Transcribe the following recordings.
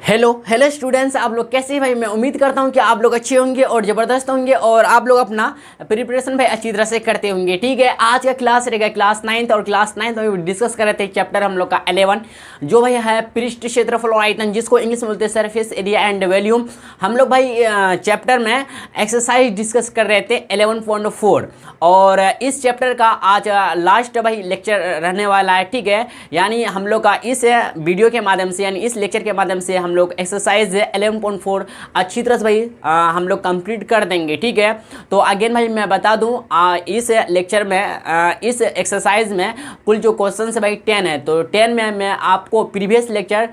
Hello hello students, आप लोग कैसे हैं भाई। मैं उम्मीद करता हूं कि आप लोग अच्छे होंगे और ज़बरदस्त होंगे और आप लोग अपना प्रिपरेशन भाई अच्छी तरह से करते होंगे। ठीक है, आज का क्लास रहेगा क्लास 9th और क्लास 9th में डिस्कस कर रहे थे चैप्टर हम लोग का 11 जो भाई है पृष्ठ क्षेत्रफल और आयतन, जिसको इंग्लिश में बोलते हैं सरफेस एरिया एंड वॉल्यूम। हम लोग भाई चैप्टर में एक्सरसाइज डिस्कस कर रहे थे 11.4 और इस चैप्टर का आज लास्ट भाई लेक्चर रहने वाला है। ठीक है, यानी हम लोग का इस वीडियो के माध्यम से यानी इस लेक्चर के माध्यम से हम लोग एक्सरसाइज 11.4 अच्छी तरह से भाई हम लोग कंप्लीट कर देंगे। ठीक है, तो अगेन भाई मैं बता दूं इस लेक्चर में इस एक्सरसाइज में कुल जो क्वेश्चन है भाई 10 है। तो 10 में मैं आपको प्रीवियस लेक्चर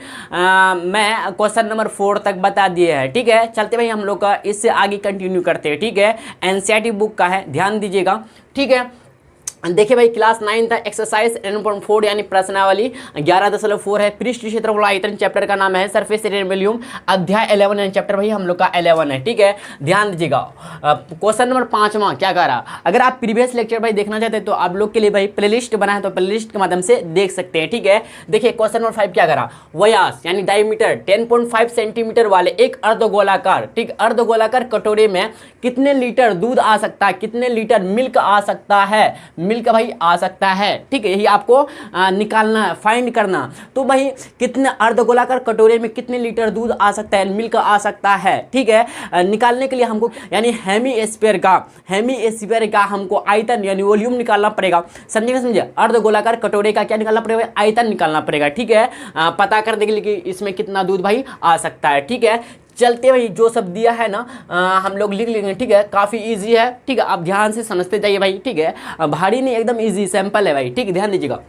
में क्वेश्चन नंबर 4 तक बता दिए हैं। ठीक है, चलते भाई हम लोग का इससे आगे कंटिन्यू करते हैं। ठीक है, एनसीईआरटी बुक का है, ध्यान दीजिएगा। ठीक है, देखिए भाई क्लास 9 था, एक्सरसाइज 11.4 यानी प्रश्नावली 11.4 है। पृष्ठ क्षेत्रफल आयतन चैप्टर का नाम है सरफेस एरिया वॉल्यूम, अध्याय 11 यानी चैप्टर भाई हम लोग का 11 है। ठीक है, ध्यान दीजिएगा। क्वेश्चन नंबर 5वां क्या कह रहा, अगर आप प्रीवियस लेक्चर भाई देखना चाहते हैं तो आप लोग के लिए भाई प्लेलिस्ट बना है, तो प्लेलिस्ट के माध्यम से देख सकते हैं। ठीक है, देखिए क्वेश्चन नंबर 5 क्या कह रहा, व्यास यानी डायमीटर 10.5 सेंटीमीटर वाले एक अर्धगोलाकार, ठीक, अर्धगोलाकार कटोरे में कितने लीटर दूध आ सकता है, कितने लीटर मिल्क आ सकता है, मिल्क भाई आ सकता है। ठीक है, यही आपको निकालना है, फाइंड करना। तो भाई कितने अर्धगोलाकार कटोरे में कितने लीटर दूध आ सकता है, मिल्क आ सकता है। ठीक है, निकालने के लिए हमको यानी हेमी स्फीयर का हमको आयतन यानी वॉल्यूम निकालना पड़ेगा। समझे, अर्धगोलाकार कटोरे का क्या निकालना पड़ेगा, आयतन निकालना पड़ेगा। ठीक है, पता करने के लिए कि इसमें कितना दूध भाई आ सकता है। ठीक है, चलते भाई जो सब दिया है ना हम लोग लिख लेंगे। ठीक है, काफ़ी इजी है। ठीक है, आप ध्यान से समझते जाइए भाई। ठीक है, भारी नहीं, एकदम इजी सिंपल है भाई। ठीक है, ध्यान दीजिएगा।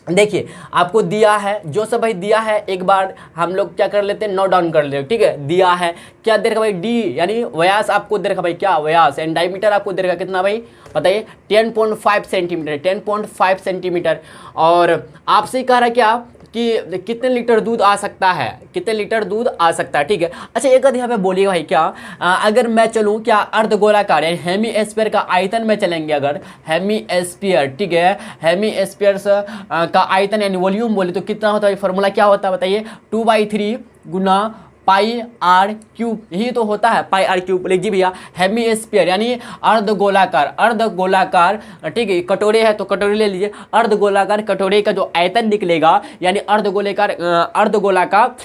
देखिए आपको दिया है, जो सब भाई दिया है एक बार हम लोग क्या कर लेते हैं, नोट डाउन कर लेते। ठीक है, दिया है क्या दे रखा भाई, डी यानी व्यास आपको दे रखा भाई, क्या व्यास, एंड डायमीटर आपको दे रखा कितना भाई बताइए, 10.5 सेंटीमीटर, 10.5 सेंटीमीटर। और आपसे कह रहा है क्या कि कितने लीटर दूध आ सकता है, कितने लीटर दूध आ सकता है। ठीक है, अच्छा एक यहाँ पे बोलिएगा भाई क्या अगर मैं चलूँ क्या अर्धगोलाकार यानी हेमी स्फीयर का आयतन में चलेंगे, अगर हेमी स्फीयर, ठीक है, हेमी स्फीयर का आयतन यानी वॉल्यूम बोले तो कितना होता है, फॉर्मूला क्या होता है बताइए, 2/3 गुना पाई आर क्यूब, यही तो होता है पाई आर क्यूब। लीजिए भैया हेमी स्फीयर यानी अर्धगोलाकार, ठीक है, कटोरे है तो कटोरे ले लीजिए, अर्धगोलाकार कटोरे का जो आयतन निकलेगा यानी अर्धगोलाकार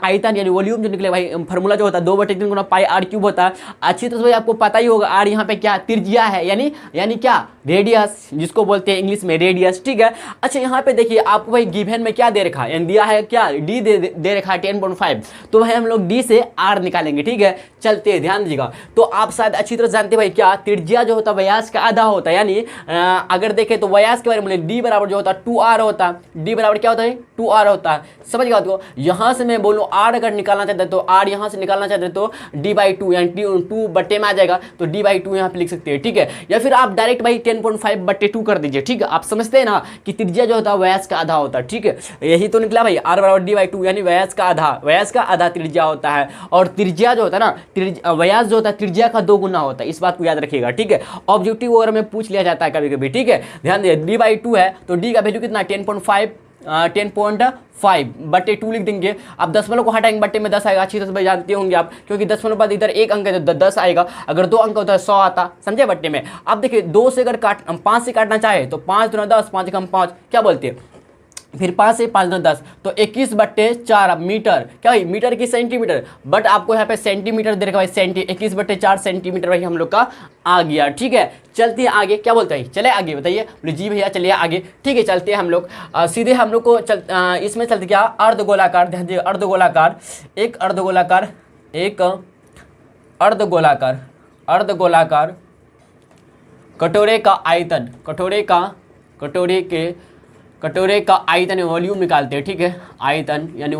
आयतन यानी वॉल्यूम जो निकलेगा भाई, फार्मूला जो होता है 2/3 गुना पाई आर क्यूब होता है। अच्छी तरह से आपको पता ही होगा, आर यहाँ पे क्या त्रिज्या है यानी क्या रेडियस, जिसको बोलते हैं इंग्लिश में रेडियस। ठीक है, अच्छा यहाँ पे देखिए आपको भाई गिवन में क्या दे रखा है, दिया है क्या डी दे रखा है 10.5, तो भाई हम लोग डी से आर निकालेंगे। ठीक है, चलते हैं, ध्यान दीजिएगा। तो आप शायद अच्छी तरह जानते हैं भाई क्या त्रिज्या जो होता है व्यास का आधा होता है, यानी अगर देखें तो व्यास के बारे में बोले डी बराबर जो होता है 2r होता है, डी बराबर क्या होता है 2r होता है। समझ गया आपको, यहाँ से मैं बोलूँ आर अगर निकालना चाहते हैं तो आर यहाँ से निकालना चाहते हैं तो d/2 यानी 2 बट्टे में आ जाएगा, तो d/2 यहाँ पे लिख सकते हैं। ठीक है, या फिर आप डायरेक्ट भाई 10.5/2 कर दीजिए। ठीक है, आप समझते हैं ना कि त्रिज्या जो होता है व्यास का आधा होता है। ठीक है, यही तो निकला भाई, आर बराबर d/2 यानी व्यास का आधा त्रिज्या होता है। और त्रिज्या जो होता है ना, व्यास जो होता है त्रिज्या का 2 गुना होता है, इस बात को याद रखिएगा। ठीक है, ऑब्जेक्टिव वगैरह में पूछ लिया जाता है कभी कभी। ठीक है, ध्यान दीजिए, d/2 है तो d का वैल्यू कितना 10.5/2 लिख देंगे। आप दशमलव को हटाएंगे, बट्टे में 10 आएगा। अच्छी तरह से जानते होंगे आप, क्योंकि दशमलव बाद इधर एक अंक है तो 10 आएगा, अगर 2 अंक होता है 100 आता। समझे बट्टे में। अब देखिए 2 से अगर 5 से काटना चाहे तो 5 दूना 10, 5 कम 5 क्या बोलते हैं, फिर 5 से 5 दूना 10 तो 21/4 मीटर, क्या भाई मीटर की सेंटीमीटर, बट आपको यहाँ पे सेंटीमीटर दे रखा भाई, 21/4 सेंटीमीटर भाई हम लोग का आ गया। ठीक है, चलते हैं आगे, क्या बोलते हैं, चले आगे बताइए, बोले जी भैया चलिए आगे। ठीक है, चलते हैं हम लोग सीधे हम लोग को इसमें चलते क्या अर्धगोलाकार, ध्यान दीजिए एक अर्धगोलाकार कटोरे का आयतन, कटोरे का आयतन वॉल्यूम निकालते हैं। ठीक है, आयतन यानी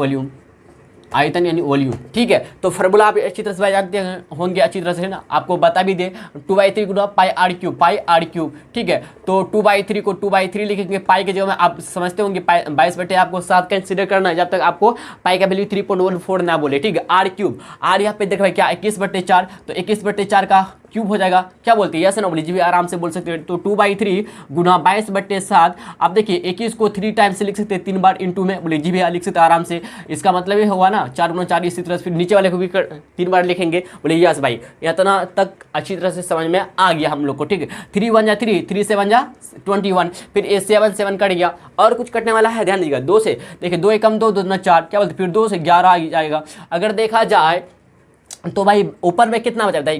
वॉल्यूम। ठीक है, तो फार्मूला आप अच्छी तरह से जानते होंगे, अच्छी तरह से है ना, आपको बता भी दे 2/3 गुना पाई आर क्यूब। ठीक है, तो 2/3 को 2/3 लिखेंगे, पाई के जगह में आप समझते होंगे 22 आपको 7 कंसिडर करना है, जब तक आपको पाई का वैल्यू 3.14 ना बोले। ठीक है, आर क्यूब, आर यहाँ पे देख भाई क्या 21/4, तो 21/4 का क्यूब हो जाएगा, क्या बोलते हैं, यस ना बोलिए जी भी, आराम से बोल सकते हैं। तो 2/3 गुना 22/7। आप देखिए 21 को 3 टाइम से लिख सकते हैं, 3 बार इंटू में, बोले जी भैया लिख सकते हैं आराम से। इसका मतलब ये हुआ ना 4 गुना 4, इसी तरह से फिर नीचे वाले को भी 3 बार लिखेंगे, बोले यस भाई। इतना तक अच्छी तरह से समझ में आ गया हम लोग को, ठीक है। 3 1 जा 3, 3 7 जा 21, फिर 7 7 कट गया, और कुछ कटने वाला है, ध्यान दीजिएगा। 2 से देखिए 2 एकम 2, 2 दूना 4, क्या बोलते, फिर 2 से 11 आ जाएगा। अगर देखा जाए तो भाई ऊपर में कितना बचा बताइए,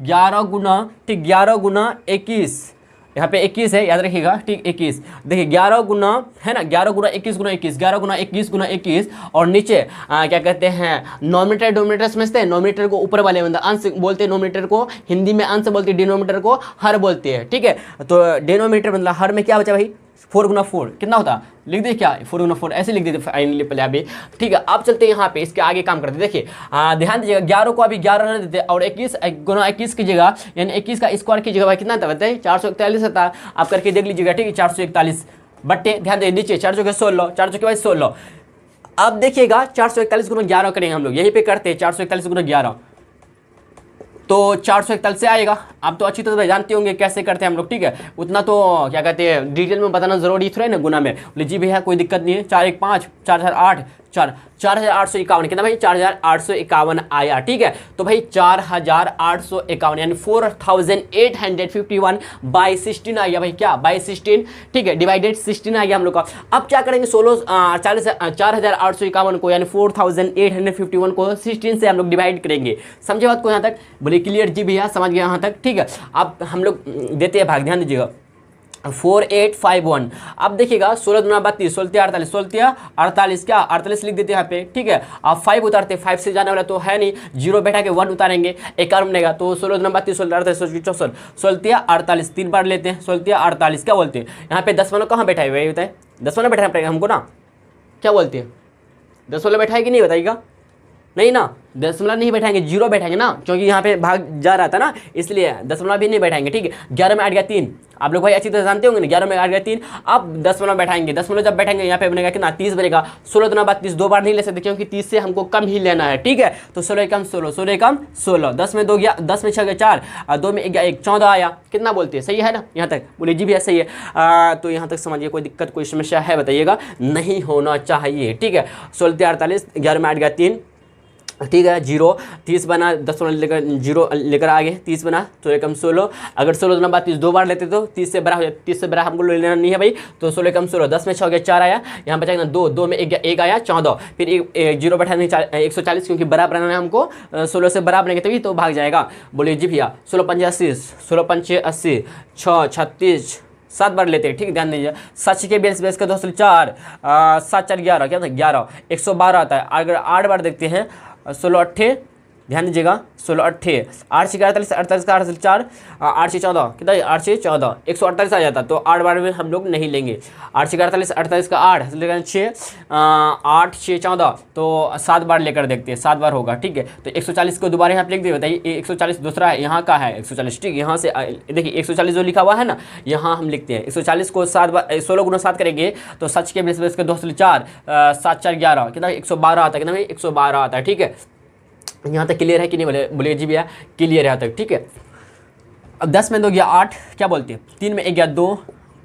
11 गुना, ठीक, 11 गुना 21, यहाँ पे 21 है, याद रखिएगा, ठीक, 21। देखिए 11 गुना है ना, 11 गुना 21 गुना 21, 11 गुना 21 गुना 21, और नीचे क्या कहते हैं, नॉमिनेटर डोमिनेटर समझते हैं, नॉमिनेटर को ऊपर वाले मतलब अंश बोलते हैं, नॉमिनेटर को हिंदी में अंश बोलते हैं, डिनोमिनेटर को हर बोलते हैं, ठीक है। तो डिनोमिनेटर मतलब हर में क्या बचा भाई, 4 गुना 4 कितना होता, लिख दे क्या, 4 गुना 4 ऐसे लिख देते फाइनली पहले अभी, ठीक है। अब चलते हैं यहाँ पे, इसके आगे काम करते हैं। देखिए ध्यान दीजिएगा, 11 को अभी 11 रहने देते, और 21 गुना 21 की जगह, यानी 21 का स्क्वायर की जगह भाई कितना था बताइए, 441 था। आप करके देख लीजिएगा, ठीक है, 441 बट्टे, ध्यान दे नीचे 4 चौके 16, 4 चौके भाई 16। अब देखिएगा 441 गुना 11 करेंगे हम लोग, यहीं पे करते हैं 441 गुना 11, तो 441 से आएगा। आप तो अच्छी तरह जानते होंगे कैसे करते हैं हम लोग, ठीक है। उतना तो क्या कहते हैं डिटेल में बताना जरूरी थोड़ा है ना गुना में, बोले जी भैया कोई दिक्कत नहीं है। 4 1 5, 4 4 8, 4851 कितना भाई, 4851 आया, ठीक है। तो भाई 4851 यानी 4851/16 आ गया भाई, क्या बाई 16, ठीक है, डिवाइडेड 16 आ गया हम लोग का। अब क्या करेंगे, 4851 को यानी 4851 को 16 से हम लोग डिवाइड करेंगे। समझे बात को यहाँ तक, बोले क्लियर जी भैया, समझ गया यहाँ तक, ठीक है। अब हम लोग देते हैं भाग, ध्यान दीजिएगा, 4851। अब देखिएगा 16 दूना 32, 16 48, 16 48, क्या 48 लिख देते हैं यहाँ पे, ठीक है। अब 5 उतारते, 5 से जाने वाला तो है नहीं, 0 बैठा के 1 उतारेंगे, एक और बनेगा, तो 16 दूना 32, 16 48, 64, 16 48, 3 बार लेते हैं, 16 48, क्या बोलते हैं यहाँ पे 10 वाला कहाँ बैठा है भाई बताए, 10 वाला बैठा पड़ेगा हमको ना, क्या बोलते हैं 10 वाला बैठा है कि नहीं बताइएगा, नहीं ना, दशमलव नहीं बैठाएंगे, 0 बैठाएंगे ना, क्योंकि यहाँ पे भाग जा रहा था ना, इसलिए दशमलव भी नहीं बैठाएंगे, ठीक है। 11 में 8 गया 3, आप लोग भाई अच्छी तरह जानते होंगे ना, 11 में 8 गया 3। अब दशमलव बैठाएंगे, दशमलव जब बैठेंगे यहाँ पे बनेगा कितना, 30 बनेगा। 16 दूना 32, 2 बार नहीं ले सकते क्योंकि 30 से हमको कम ही लेना है, ठीक है। तो 16 एकम 16, 16 एकम 16, 10 में 2 गया, 10 में 6 गया 4, 2 में 1 गया 1, 14 आया, कितना बोलते हैं, सही है ना यहाँ तक, बोले जी भी सही है। तो यहाँ तक समझिए, कोई दिक्कत कोई समस्या है बताइएगा, नहीं होना चाहिए, ठीक है। 16 48, 11 में 8 गया 3, ठीक है, 0, 30 बना, 10 लेकर 0 लेकर आगे 30 बना, तो एकम 16। अगर 16 दूना 32 2 बार लेते तो 30 से बड़ा हो जाए, 30 से बड़ा हमको लेना नहीं है भाई, तो 16 एकम 16, 10 में 6 गया 4 आया, यहाँ बचा 2, 2 में 1 आया 14, फिर 0 बैठा नहीं 140, क्योंकि बड़ा बनाना है हमको, 16 से बड़ा बनेंगे तभी तो भाग जाएगा। बोलिए जी भैया 16 5 80, 16 5 80, 6 36, 7 बार लेते हैं, ठीक है, ध्यान दीजिए। 7 के 42 का 2 4, 7 4 11, क्या था 11, 112 आता है। अगर 8 बार देखते हैं, 16 8, ध्यान दीजिएगा, 16 8, 8 से 48, 48 का 8 से 4, 8 से 14, कितना 8 से 14, 148 आ जाता, तो 8 बार में हम लोग नहीं लेंगे। 8 से 48, 48 का 8, 6, 8 6 14, तो 7 बार लेकर देखते हैं, 7 बार होगा, ठीक है। तो 140 को दोबारा यहाँ पे लिख दे, बताइए 140 दूसरा है, यहाँ का है 140, ठीक है। यहाँ से देखिए 140 जो लिखा हुआ है ना, यहाँ हम लिखते हैं 140 को 7 बार, 16 गुना 7 करेंगे तो 7 के 42 का 2 4, 7 4 11, कितना 112 आता है, कितना 112 आता है, ठीक है। यहाँ तक क्लियर है कि नहीं, बोले जी भैया क्लियर है यहाँ तक, ठीक है। अब 10 में 2 गया 8, क्या बोलते हैं, 3 में 1 गया 2,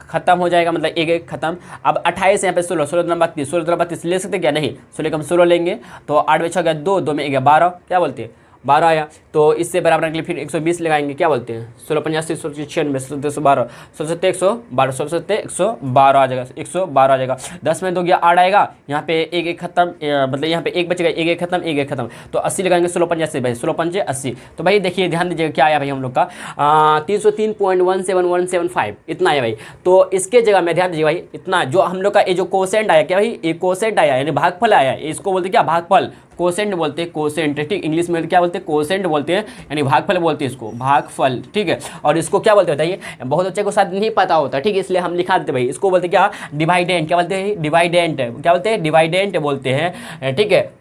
खत्म हो जाएगा, मतलब 1 1 खत्म। अब 28 यहाँ पे 16, 16 दूना 32, 16 दूना 32 ले सकते क्या, नहीं, 16 कम 16 लेंगे, तो 8 में 6 गया 2, 2 में 1 गया 12, क्या बोलते हैं 12 आया। तो इससे बराबर के लिए फिर 120 लगाएंगे, क्या बोलते हैं 16 85, 16 96, 16 112, 16 112, 16 112 आ जाएगा, 112 आ जाएगा। 10 में 2 गया 8 आएगा, यहाँ पे 1 1 खत्म, मतलब यहाँ पे 1 बचेगा, 1 1 खत्म, 1 1 खत्म, तो 80 लगाएंगे, 16 85 भाई, 16 5 80। तो भाई देखिए ध्यान दीजिएगा क्या आया भाई हम लोग का 303.17175 इतना आया भाई। तो इसके जगह में ध्यान दीजिए भाई, इतना जो हम लोग का ये जो कोसेंट आया, क्या भाई ये कोसेंट आया, यानी भागफल आया, इसको बोलते क्या, भागफल, कोसेंट बोलते हैं, कोसेंट, ठीक, इंग्लिश में क्या बोलते हैं, कोसेंट बोलते हैं, यानी भागफल बोलते हैं इसको, भागफल, ठीक है। और इसको क्या बोलते हैं बताइए, बहुत बच्चे को शायद नहीं पता होता, ठीक है, इसलिए हम लिखा देते भाई, इसको बोलते क्या, डिवाइडेंट, क्या बोलते हैं, डिवाइडेंट, क्या बोलते हैं, डिवाइडेंट बोलते हैं, ठीक है।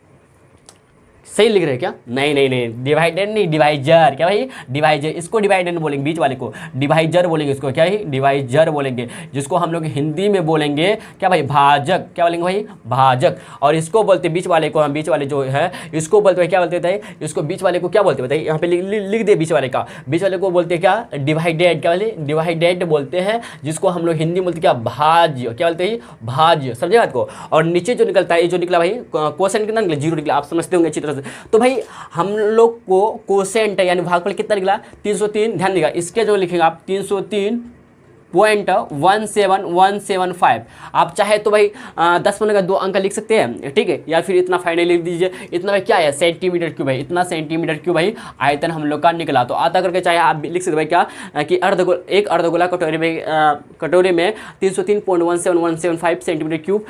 सही लिख रहे हैं क्या? नहीं नहीं नहीं, डिवाइडेड नहीं, डिवाइजर। क्या भाई? डिवाइजर। इसको डिवाइडर नहीं बोलेंगे, बीच वाले को डिवाइजर बोलेंगे। इसको क्या है? डिवाइजर बोलेंगे, जिसको हम लोग हिंदी में बोलेंगे क्या भाई? भाजक। क्या बोलेंगे भाई? भाजक। और इसको बोलते बीच वाले को, हम बीच वाले जो है इसको बोलते हैं क्या बोलते हैं? इसको बीच वाले को क्या बोलते हैं बताइए? यहाँ पे लिख दे बीच वाले का। बीच वाले को बोलते हैं क्या? डिवाइडेड। क्या बोलते? डिवाइडेड बोलते हैं, जिसको हम लोग हिंदी में बोलते क्या? भाज्य। क्या बोलते हैं? भाज्य। समझे बात को? और नीचे जो निकलता है, ये जो निकला भाई क्वेश्चन कितना निकला? 0 निकला। आप समझते होंगे अच्छी तरह से। तो भाई हम लोग को कोसेंट यानी भागफल कितना निकला? 303। ध्यान देगा, इसके जो लिखेंगे आप 303.17175। आप चाहे तो भाई 10 का 2 अंक लिख सकते हैं, ठीक है, या फिर इतना फाइनली लिख दीजिए। इतना भाई क्या है? सेंटीमीटर क्यूब है। इतना सेंटीमीटर क्यूब भाई आयतन हम लोग का निकला। तो आता करके चाहे आप लिख सकते भाई क्या कि एक अर्धगोला कटोरे में 303.17175 सेंटीमीटर क्यूब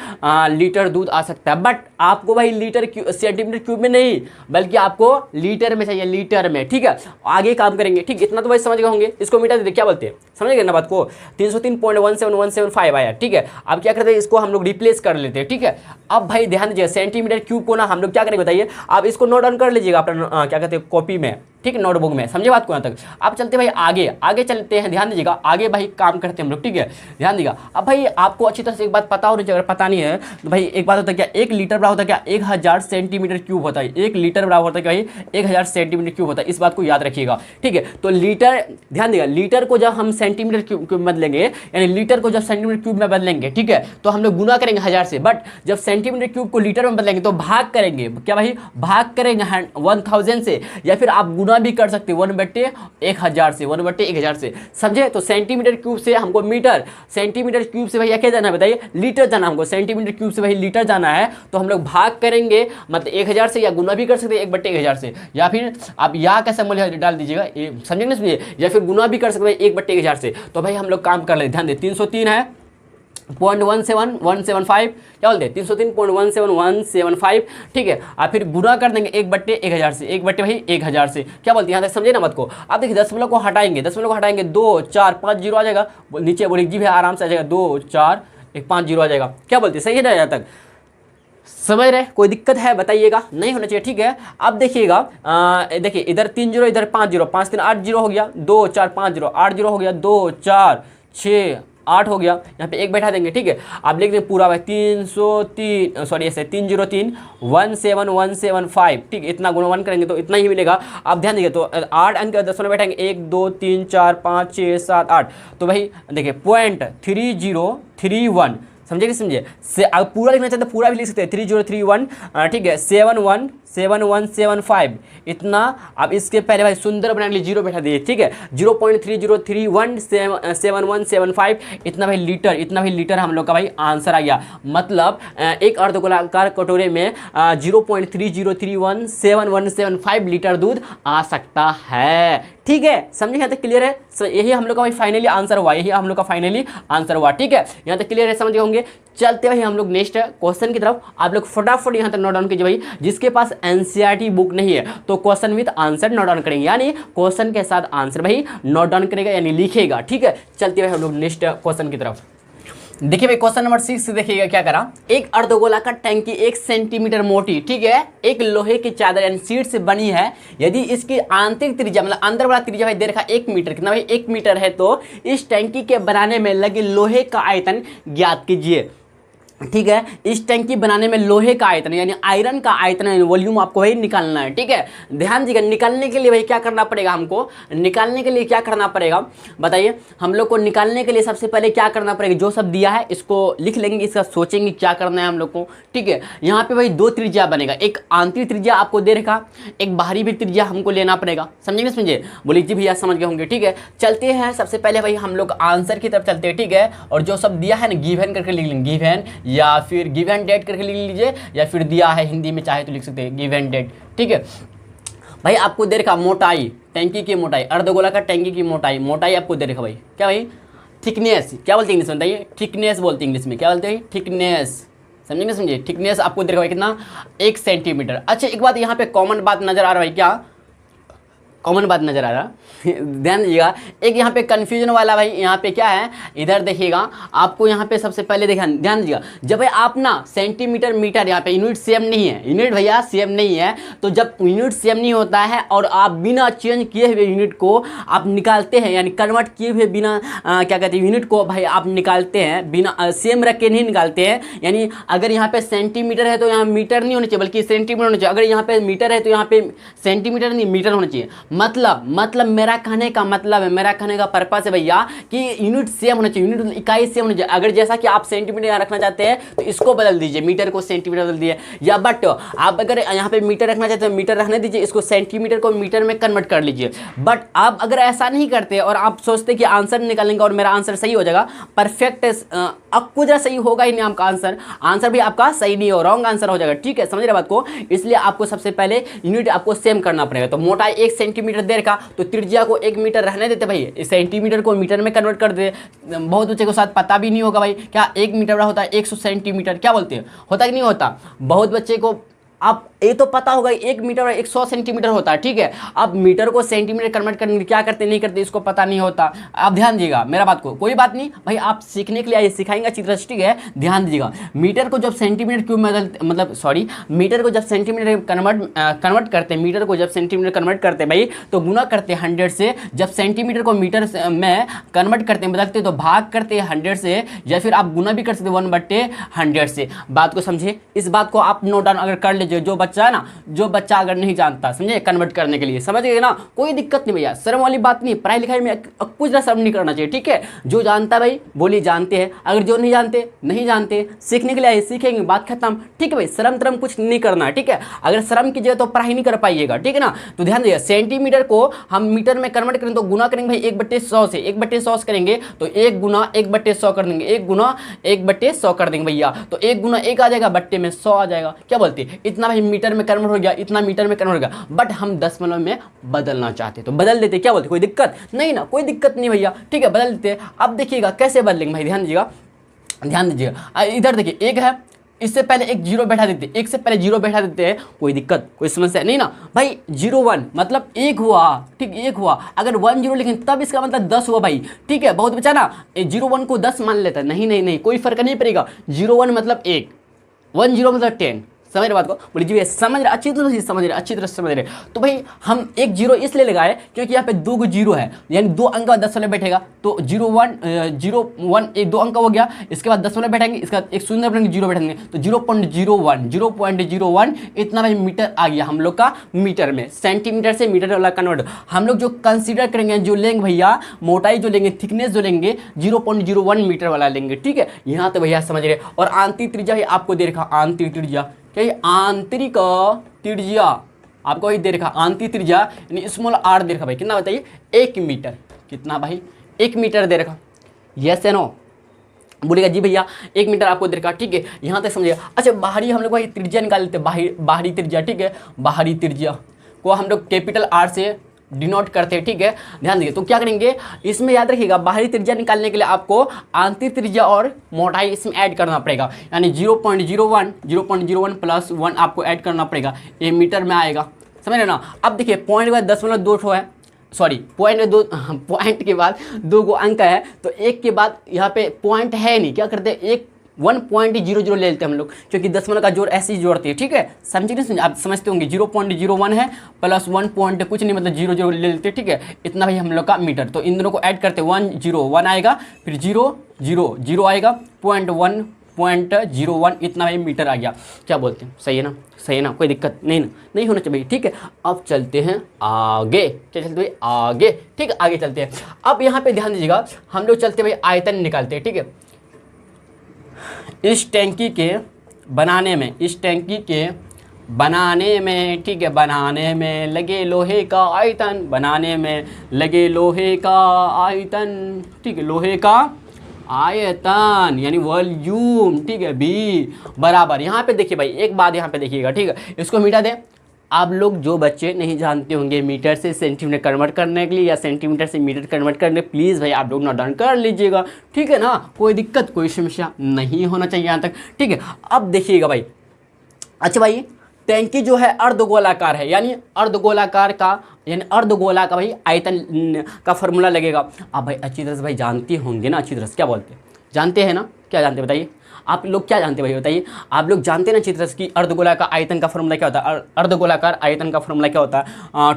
लीटर दूध आ सकता है। बट आपको भाई सेंटीमीटर क्यूब में नहीं, बल्कि आपको लीटर में चाहिए, लीटर में। ठीक है, आगे काम करेंगे। ठीक, इतना तो भाई समझ गए होंगे। इसको मिटा देते, क्या बोलते हैं? समझ गए ना बात को? 303.17175 आया। ठीक है, अब क्या करते हैं? इसको हम लोग रिप्लेस कर लेते हैं। ठीक है, अब भाई ध्यान दीजिए, सेंटीमीटर क्यूब को ना हम लोग क्या करेंगे बताइए? आप इसको नोट डाउन कर लीजिएगा अपना क्या कहते हैं कॉपी में, ठीक है, नोटबुक में। समझे बात को यहाँ तक? आप चलते भाई आगे चलते हैं। ध्यान दीजिएगा, आगे भाई काम करते हैं हम लोग। ठीक है, ध्यान दीजिएगा। अब भाई आपको अच्छी तरह से एक बात पता होनी चाहिए। अगर पता नहीं है तो भाई एक बात होता है क्या? 1 लीटर बराबर होता है क्या? 1000 सेंटीमीटर क्यूब होता है। 1 लीटर बराबर होता है क्या भाई? 1000 सेंटीमीटर क्यूब होता है। इस बात को याद रखिएगा। ठीक है, तो लीटर, ध्यान दीजिएगा, लीटर को जब हम सेंटीमीटर क्यूब में बदलेंगे, यानी लीटर को जब सेंटीमीटर क्यूब में बदलेंगे, ठीक है, तो हम लोग गुना करेंगे 1000 से। बट जब सेंटीमीटर क्यूब को लीटर में बदलेंगे तो भाग करेंगे। क्या भाई? भाग करेंगे 1000 से, या फिर आप गुना भी कर सकते हैं 1/1000 से, 1/1000 से। समझे? तो सेंटीमीटर क्यूब से हमको मीटर, सेंटीमीटर क्यूब से भैया क्या जाना है बताइए? लीटर जाना हमको। सेंटीमीटर क्यूब से भाई लीटर जाना है, तो हम लोग भाग करेंगे, मतलब 1000 से, या गुना भी कर सकते हैं 1/1000 से, या फिर आप या कैसे मूल्य डाल दीजिएगा, समझेंगे ना? समझिए, या फिर गुना भी कर सकते हैं 1/1000 से। तो भाई हम लोग काम कर ले। ध्यान दे, 303 है 0.17175, क्या बोलते हैं? 303.17175। ठीक है, आप फिर गुना कर देंगे 1/1000 से, 1/1000 से। क्या बोलते हैं? यहाँ तक समझे ना बात को? आप देखिए, दशमलव को हटाएंगे, 2 4 5 0 आ जाएगा। नीचे बोलिए जी भैया, आराम से आ जाएगा, 2 4 1 5 0 आ जाएगा। क्या बोलते हैं? सही है ना? यहाँ तक समझ रहे? कोई दिक्कत है बताइएगा? नहीं होना चाहिए। ठीक है, अब देखिएगा, देखिए इधर 3 0, इधर 5 0, 5 3 8 0 हो गया, 2 4 5 0 8 0 हो गया, 2 4 6 8 हो गया। यहाँ पे 1 बैठा देंगे। ठीक है, आप लिख दें पूरा भाई 303, सॉरी ऐसे 303.17175। ठीक है, इतना गुणा 1 करेंगे तो इतना ही मिलेगा। आप ध्यान दीजिए, तो 8 अंक दशमलव बैठेंगे, 1 2 3 4 5 6 7 8। तो भाई देखिए 0.3031, समझे कि समझे? से अब पूरा लिखना चाहते पूरा भी लिख सकते हैं, 3031, ठीक है, 717175। इतना आप इसके पहले भाई सुंदर बनाने के लिए 0 बैठा दीजिए। ठीक है, 0.30317175, इतना भाई लीटर, इतना भाई लीटर हम लोग का भाई आंसर आ गया। मतलब एक अर्धगोलाकार कटोरे में 0.30317175 लीटर दूध आ सकता है। ठीक है, समझे? यहाँ तक क्लियर है? यही हम लोग का भाई फाइनली आंसर हुआ, यही हम लोग का फाइनली आंसर हुआ। ठीक है, यहाँ तक क्लियर है? समझ गए होंगे। चलते भाई हम लोग नेक्स्ट क्वेश्चन की तरफ। आप लोग फटाफट यहाँ तक नोट डाउन कीजिए भाई। जिसके पास एनसीईआरटी बुक नहीं है तो question with answer note down करेंगे, यानी क्वेश्चन के साथ आंसर भाई नोट डाउन करेगा, यानी लिखेगा। ठीक है, चलते भाई हम लोग नेक्स्ट क्वेश्चन की तरफ। देखिए भाई क्वेश्चन नंबर 6 देखिएगा क्या करा। एक अर्धगोलाकार टंकी 1 सेंटीमीटर मोटी, ठीक है, एक लोहे की चादर यानी शीट से बनी है। यदि इसकी आंतरिक त्रिज्या, मतलब अंदर वाला त्रिज्या भाई दे रखा 1 मीटर, कितना भाई? 1 मीटर है। तो इस टंकी के बनाने में लगे लोहे का आयतन ज्ञात कीजिए। ठीक है, इस टंकी बनाने में लोहे का आयतन यानी आयरन का आयतन यानी वॉल्यूम आपको भाई निकालना है। ठीक है, ध्यान दीजिएगा। निकालने के लिए भाई क्या करना पड़ेगा हमको? निकालने के लिए क्या करना पड़ेगा बताइए? हम लोग को निकालने के लिए सबसे पहले क्या करना पड़ेगा? जो सब दिया है इसको लिख लेंगे, इसका सोचेंगे क्या करना है हम लोग को। ठीक है, यहाँ पे भाई 2 त्रिज्या बनेगा, एक आंतरिक त्रिज्या आपको दे रखा, एक बाहरी भी त्रिज्या हमको लेना पड़ेगा। समझेंगे? समझे? बोलिए जी भैया समझ गए होंगे। ठीक है, चलते हैं सबसे पहले भाई हम लोग आंसर की तरफ चलते हैं। ठीक है, और जो सब दिया है ना गिवन करके लिख लेंगे, गिवन या फिर गिवन डेट करके लिख लीजिए, या फिर दिया है हिंदी में चाहे तो लिख सकते हैं गिवन डेट। ठीक है भाई, आपको दे रखा मोटाई, टैंकी की मोटाई, अर्धगोलाकार टैंकी की मोटाई आपको दे रखा भाई। क्या भाई? थिकनेस। क्या बोलते हैं इंग्लिश में बताइए? थिकनेस बोलते हैं इंग्लिश में। क्या बोलते हैं? थिकनेस। समझेंगे? समझिए, थिकनेस आपको दे रखा भाई कितना? 1 सेंटीमीटर। अच्छा, एक बात यहाँ पे कॉमन बात नजर आ रहा है क्या? कॉमन बात नजर आ रहा ध्यान दीजिएगा। एक यहाँ पे कन्फ्यूजन वाला भाई यहाँ पे क्या है, इधर देखिएगा आपको यहाँ पे सबसे पहले ध्यान दीजिएगा, जब भाई आप ना सेंटीमीटर मीटर यहाँ पे यूनिट सेम नहीं है, यूनिट भैया सेम नहीं है, तो जब यूनिट सेम नहीं होता है और आप बिना चेंज किए हुए यूनिट को आप निकालते हैं, यानी कन्वर्ट किए हुए बिना क्या कहते हैं यूनिट को भाई आप निकालते हैं, बिना सेम रख के नहीं निकालते हैं। यानी अगर यहाँ पे सेंटीमीटर है तो यहाँ मीटर नहीं होना चाहिए बल्कि सेंटीमीटर होना चाहिए, अगर यहाँ पे मीटर है तो यहाँ पे सेंटीमीटर नहीं मीटर होना चाहिए। मतलब मेरा कहने का मतलब है, मेरा कहने का पर्पस है भैया कि यूनिट सेम होना चाहिए, यूनिट इकाई सेम होना चाहिए। अगर जैसा कि आप सेंटीमीटर यहाँ रखना चाहते हैं तो इसको बदल दीजिए, मीटर को सेंटीमीटर बदल दीजिए, या बट आप अगर यहाँ पे मीटर रखना चाहते हैं मीटर रखने दीजिए, इसको सेंटीमीटर को मीटर में कन्वर्ट कर लीजिए। बट आप अगर ऐसा नहीं करते और आप सोचते कि आंसर निकालेंगे और मेरा आंसर सही हो जाएगा, परफेक्ट अब कुछ सही होगा ही नहीं, आपका आंसर भी आपका सही नहीं हो, रॉन्ग आंसर हो जाएगा। ठीक है, समझ रहे बात को। इसलिए आपको सबसे पहले यूनिट आपको सेम करना पड़ेगा। तो मोटाई 1 सेंटीमीटर दे रखा तो त्रिज्या को 1 मीटर रहने देते भाई, सेंटीमीटर को मीटर में कन्वर्ट कर दे। बहुत बच्चे को साथ पता भी नहीं होगा भाई क्या 1 मीटर बड़ा होता है 100 सेंटीमीटर, क्या बोलते हैं, होता कि नहीं होता। बहुत बच्चे को आप ये तो पता होगा 1 मीटर और 100 सेंटीमीटर होता है। ठीक है, अब मीटर को सेंटीमीटर कन्वर्ट करने के क्या करते नहीं करते इसको पता नहीं होता। आप ध्यान दीजिएगा मेरा बात को, कोई बात नहीं भाई, आप सीखने के लिए आइए, सिखाएंगे अच्छी तरह से। ठीक है, ध्यान दीजिएगा। मीटर को जब सेंटीमीटर क्यों मीटर को जब सेंटीमीटर कन्वर्ट करते हैं, मीटर को जब सेंटीमीटर कन्वर्ट करते हैं भाई तो गुना करते हैं 100 से। जब सेंटीमीटर को मीटर में कन्वर्ट करते हैं बदलते तो भाग करते हैं 100 से, या फिर आप गुना भी कर सकते 1/100 से। बात को समझिए, इस बात को आप नोट डाउन अगर कर लीजिए। जो बच्चा है ना, जो बच्चा अगर नहीं जानता समझे कन्वर्ट करने के लिए, समझ गए ना, कोई दिक्कत नहीं भैया, शर्म वाली बात नहीं। पढ़ाई लिखाई में कुछ ना शर्म नहीं करना चाहिए। ठीक है, जो जानता भाई बोलिए जानते हैं, अगर जो नहीं जानते नहीं जानते, सीखने के लिए आए सीखेंगे, बात खत्म। ठीक है भाई, शर्म तरम कुछ नहीं करना है। ठीक है, अगर शर्म कीजिएगा तो पढ़ाई नहीं कर पाइएगा। ठीक है ना, तो ध्यान दीजिए, सेंटीमीटर को हम मीटर में कन्वर्ट करेंगे तो गुना करेंगे भाई 1/100 से, 1/100 करेंगे तो 1 गुना 1/100 कर देंगे, 1 गुना 1/100 कर देंगे भैया, तो 1 गुना 1 आ जाएगा, बट्टे में 100 आ जाएगा। क्या बोलते हैं, इतना भाई मीटर में कन्वर्ट हो गया, इतना मीटर में कन्वर्ट हो गया। बट हम दशमलव में बदलना चाहते तो बदल देते, क्या बोलते, कोई दिक्कत नहीं ना, कोई दिक्कत नहीं भैया। ठीक है, बदल देते। अब देखिएगा कैसे बदलेंगे भाई, ध्यान दीजिएगा। इधर देखिए 1 है, इससे पहले एक जीरो बैठा देते, 1 से पहले जीरो बैठा देते हैं, कोई दिक्कत कोई समस्या नहीं ना भाई। 0 1 मतलब 1 हुआ, ठीक 1 हुआ। अगर 1 0 लिखें तब इसका मतलब 10 हुआ भाई। ठीक है, बहुत बचा ना 0 1 को 10 मान लेता है, नहीं कोई फर्क नहीं पड़ेगा। 0 1 मतलब 1, 1 0 मतलब 10। समझ रहे बात को, बोली जी समझ रहे, अच्छी तरह से समझ रहे। तो भाई हम एक जीरो इसलिए लगाए क्योंकि यहाँ पे 2 जीरो है, यानी 2 अंक का 10 बैठेगा तो 0 1 एक 2 अंक हो गया। इसके बाद 10 बैठेंगे, इसका एक शून्य बैठेंगे, जीरो बैठेंगे तो 0.01 इतना भाई मीटर आ गया हम लोग का मीटर में। सेंटीमीटर से मीटर वाला कन्वर्ट हम लोग जो कंसीडर करेंगे, जो लेंगे भैया मोटाई जो लेंगे, थिकनेस जो लेंगे 0.01 मीटर वाला लेंगे। ठीक है, यहाँ तो भैया समझ रहे। और आंतरिक त्रिज्या आपको दे रखा, आंतरिक त्रिज्या क्या, आंतरिक त्रिज्या आपको वही दे रखा, आंतरिक त्रिज्या यानी स्मॉल r दे रखा भाई, कितना बताइए 1 मीटर। कितना भाई 1 मीटर दे रखा, यस है नो, बोलेगा जी भैया 1 मीटर आपको दे रखा। ठीक है, यहाँ तक समझिएगा। अच्छा, बाहरी हम लोग भाई त्रिज्या निकाल लेते हैं, बाहरी त्रिज्या। ठीक है, बाहरी त्रिज्या को हम लोग कैपिटल R से डिनोट करते हैं। ठीक है, ध्यान दीजिए। तो क्या करेंगे, इसमें याद रखिएगा बाहरी त्रिज्या निकालने के लिए आपको आंतरिक त्रिज्या और मोटाई इसमें ऐड करना पड़ेगा, यानी 0.01 प्लस 1 आपको ऐड करना पड़ेगा, ये मीटर में आएगा। समझ रहे ना। अब देखिए पॉइंट के बाद 0.2 है, सॉरी पॉइंट के बाद 2 अंक है तो 1 के बाद यहाँ पे पॉइंट है नहीं, क्या करते हैं 1.00 ले लेते हैं हम लोग, क्योंकि दशमलव का जोड़ ऐसे ही जोड़ते हैं। ठीक है, समझिए नहीं, आप समझते होंगे 0.01 है प्लस 1 पॉइंट कुछ नहीं मतलब 0 ले लेते हैं। ठीक है, इतना भाई हम लोग का मीटर। तो इन दोनों को ऐड करते 1 आएगा, फिर 0 आएगा, 0.01 इतना भाई मीटर आ गया। क्या बोलते हैं, सही है ना, कोई दिक्कत नहीं होना चाहिए। ठीक है, अब चलते हैं आगे, क्या चलते भाई आगे। ठीक है, आगे चलते हैं। अब यहाँ पे ध्यान दीजिएगा, हम लोग चलते भाई आयतन निकालते हैं। ठीक है, इस टैंकी के बनाने में, ठीक है, बनाने में लगे लोहे का आयतन, बनाने में लगे लोहे का आयतन। ठीक है, लोहे का आयतन यानी वॉल्यूम। ठीक है, बी बराबर, यहाँ पे देखिए भाई एक बात यहाँ पे देखिएगा। ठीक है, इसको मिटा दे। आप लोग जो बच्चे नहीं जानते होंगे मीटर से सेंटीमीटर कन्वर्ट करने के लिए या सेंटीमीटर से मीटर कन्वर्ट करने, प्लीज़ भाई आप लोग नोट डाउन कर लीजिएगा। ठीक है ना, कोई दिक्कत कोई समस्या नहीं होना चाहिए यहाँ तक। ठीक है, अब देखिएगा भाई, अच्छा भाई टैंकी जो है अर्धगोलाकार है, यानी अर्धगोलाकार का यानी अर्धगोला का भाई आयतन का फॉर्मूला लगेगा। आप भाई अच्छी तरह से भाई जानते होंगे ना, अच्छी तरह से क्या बोलते हैं, जानते हैं ना, क्या जानते हैं बताइए आप लोग, क्या जानते हैं भाई बताइए, आप लोग जानते हैं ना अच्छी तरह से कि अर्धगोला का आयतन का फॉर्मूला क्या होता है, अर्धगोलाकार आयतन का फॉर्मूला क्या होता है,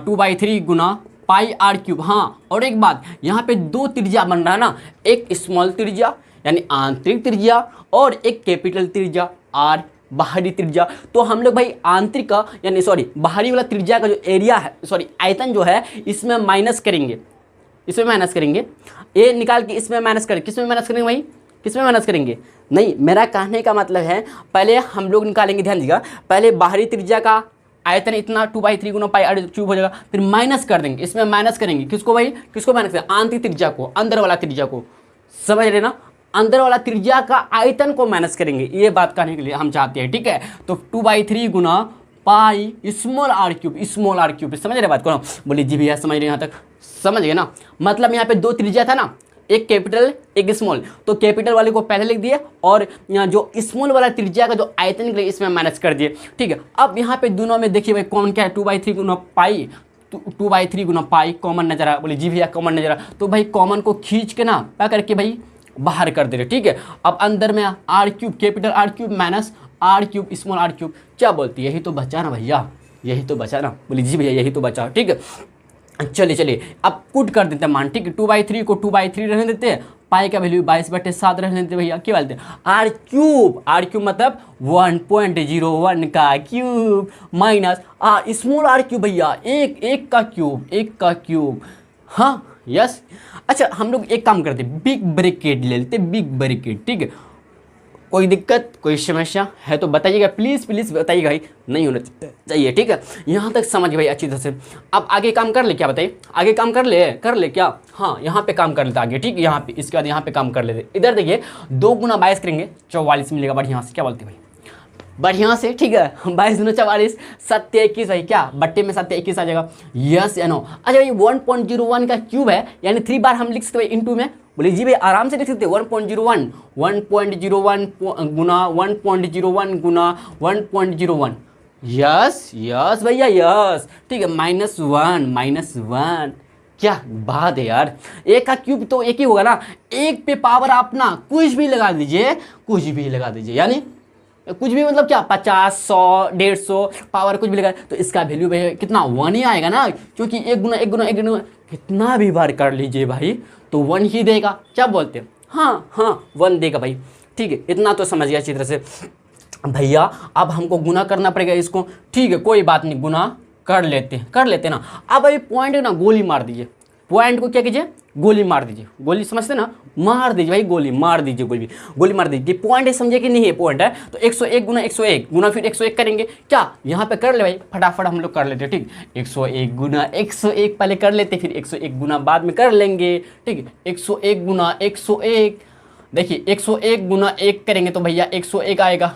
2/3 गुना पाई आर क्यूब। हाँ, और एक बात यहाँ पे दो त्रिज्या बन रहा है ना, एक स्मॉल त्रिज्या यानी आंतरिक त्रिज्या और एक कैपिटल त्रिज्या आर बाहरी त्रिज्या। तो हम लोग भाई आंतरिक का यानी बाहरी वाला त्रिज्या का जो एरिया है आयतन जो है इसमें माइनस करेंगे, इसमें माइनस करेंगे, ए निकाल के इसमें माइनस करेंगे। किस में माइनस करेंगे भाई, किस में माइनस करेंगे? नहीं, मेरा कहने का मतलब है पहले हम लोग निकालेंगे, ध्यान दीजिएगा, पहले बाहरी त्रिज्या का आयतन इतना 2/3 गुना पाई आर क्यूब हो जाएगा, फिर माइनस कर देंगे, इसमें माइनस करेंगे किसको भाई, किसको माइनस करेंगे, आंतरिक त्रिज्या को, अंदर वाला त्रिज्या को, समझ रहे ना, अंदर वाला त्रिज्या का आयतन को माइनस करेंगे, ये बात कहने के लिए हम चाहते हैं, ठीक है। तो 2/3 गुना pi small are cube, small are cube, समझ रहे बात को ना? बोलिए जी भैया समझ रहे यहाँ तक, समझ गए ना? मतलब यहाँ पे दो त्रिज्या था ना, एक कैपिटल एक स्मॉल, तो कैपिटल वाले को पहले लिख दिए और यहाँ जो स्मॉल वाला त्रिज्या का जो आयतन निकले इसमें माइनस कर दिए, ठीक है। अब यहाँ पे दोनों में देखिए भाई कौन क्या है, 2/3 गुना पाई, 2/3 गुना पाई कॉमन नजर आ, बोले जी भैया कॉमन नजर आ, तो भाई कॉमन को खींच के ना क्या करके भाई बाहर कर दे रहे, ठीक है। अब अंदर में R cube, capital R cube minus R cube small are cube, क्या बोलती है, यही तो बचा ना भैया, यही तो बचा ना, बोले जी भैया यही तो बचा, ठीक है। चलिए अब पुट कर देते हैं मान, ठीक है। 2/3 को 2/3 रहने देते हैं, पाई का वैल्यू 22/7 रहने देते भैया, क्या बोलते हैं, आर क्यूब, आर क्यूब मतलब 1.01 का cube minus small are cube भैया एक का क्यूब, एक का क्यूब, हाँ यस। अच्छा हम लोग एक काम करते, बिग ब्रैकेट ले लेते, बिग ब्रैकेट, ठीक है। कोई दिक्कत कोई समस्या है तो बताइएगा, प्लीज़ प्लीज़ बताइएगा भाई, नहीं होना चाहिए, ठीक है। यहाँ तक समझ भाई अच्छी तरह से। अब आगे काम कर ले, क्या बताइए, आगे काम कर ले क्या, हाँ यहाँ पे काम कर लेते आगे, ठीक है। यहाँ पे इसके बाद यहाँ पे काम कर लेते, इधर देखिए 2 गुना 22 करेंगे 44 मिलेगा बढ़िया से, क्या बोलते भाई, बढ़िया से, ठीक है। 22 दूना 44, 7 21 भाई, क्या बट्टे में 7 21 आ जाएगा, यस या नो। अच्छा भाई 1.01 का क्यूब है, यानी 3 बार हम लिख सकते हैं इंटू में, बोले जी भाई आराम से लिख सकते हैं 1.01 गुना 1.01 गुना 1.01, यस यस भैया यस, ठीक है। -1 क्या बात है यार, एक का क्यूब तो एक ही होगा ना, एक पे पावर आप ना कुछ भी लगा दीजिए, कुछ भी लगा दीजिए, यानी कुछ भी मतलब क्या 50 100 150 पावर कुछ भी लगा, तो इसका वैल्यू भाई कितना 1 ही आएगा ना, क्योंकि 1 गुना 1 गुना 1 गुना कितना भी बार कर लीजिए भाई तो 1 ही देगा, क्या बोलते हैं, हाँ 1 देगा भाई, ठीक है। इतना तो समझ गया अच्छी तरह से भैया। अब हमको गुना करना पड़ेगा इसको, ठीक है, कोई बात नहीं, गुना कर लेते ना। अब भाई पॉइंट ना गोली मार दीजिए, पॉइंट को क्या कीजिए, गोली मार दीजिए, गोली समझते ना, मार दीजिए भाई, गोली मार दीजिए, गोली मार दीजिए। पॉइंट है समझे कि नहीं है, पॉइंट है तो 101 गुना 101 गुना फिर 101 करेंगे, क्या यहाँ पे कर ले भाई, फटाफट हम लोग कर लेते, ठीक। 101 गुना 101 पहले कर लेते, फिर 101 गुना बाद में कर लेंगे, ठीक है। 101 गुना 101, देखिए 101 गुना 1 करेंगे तो भैया 101 आएगा,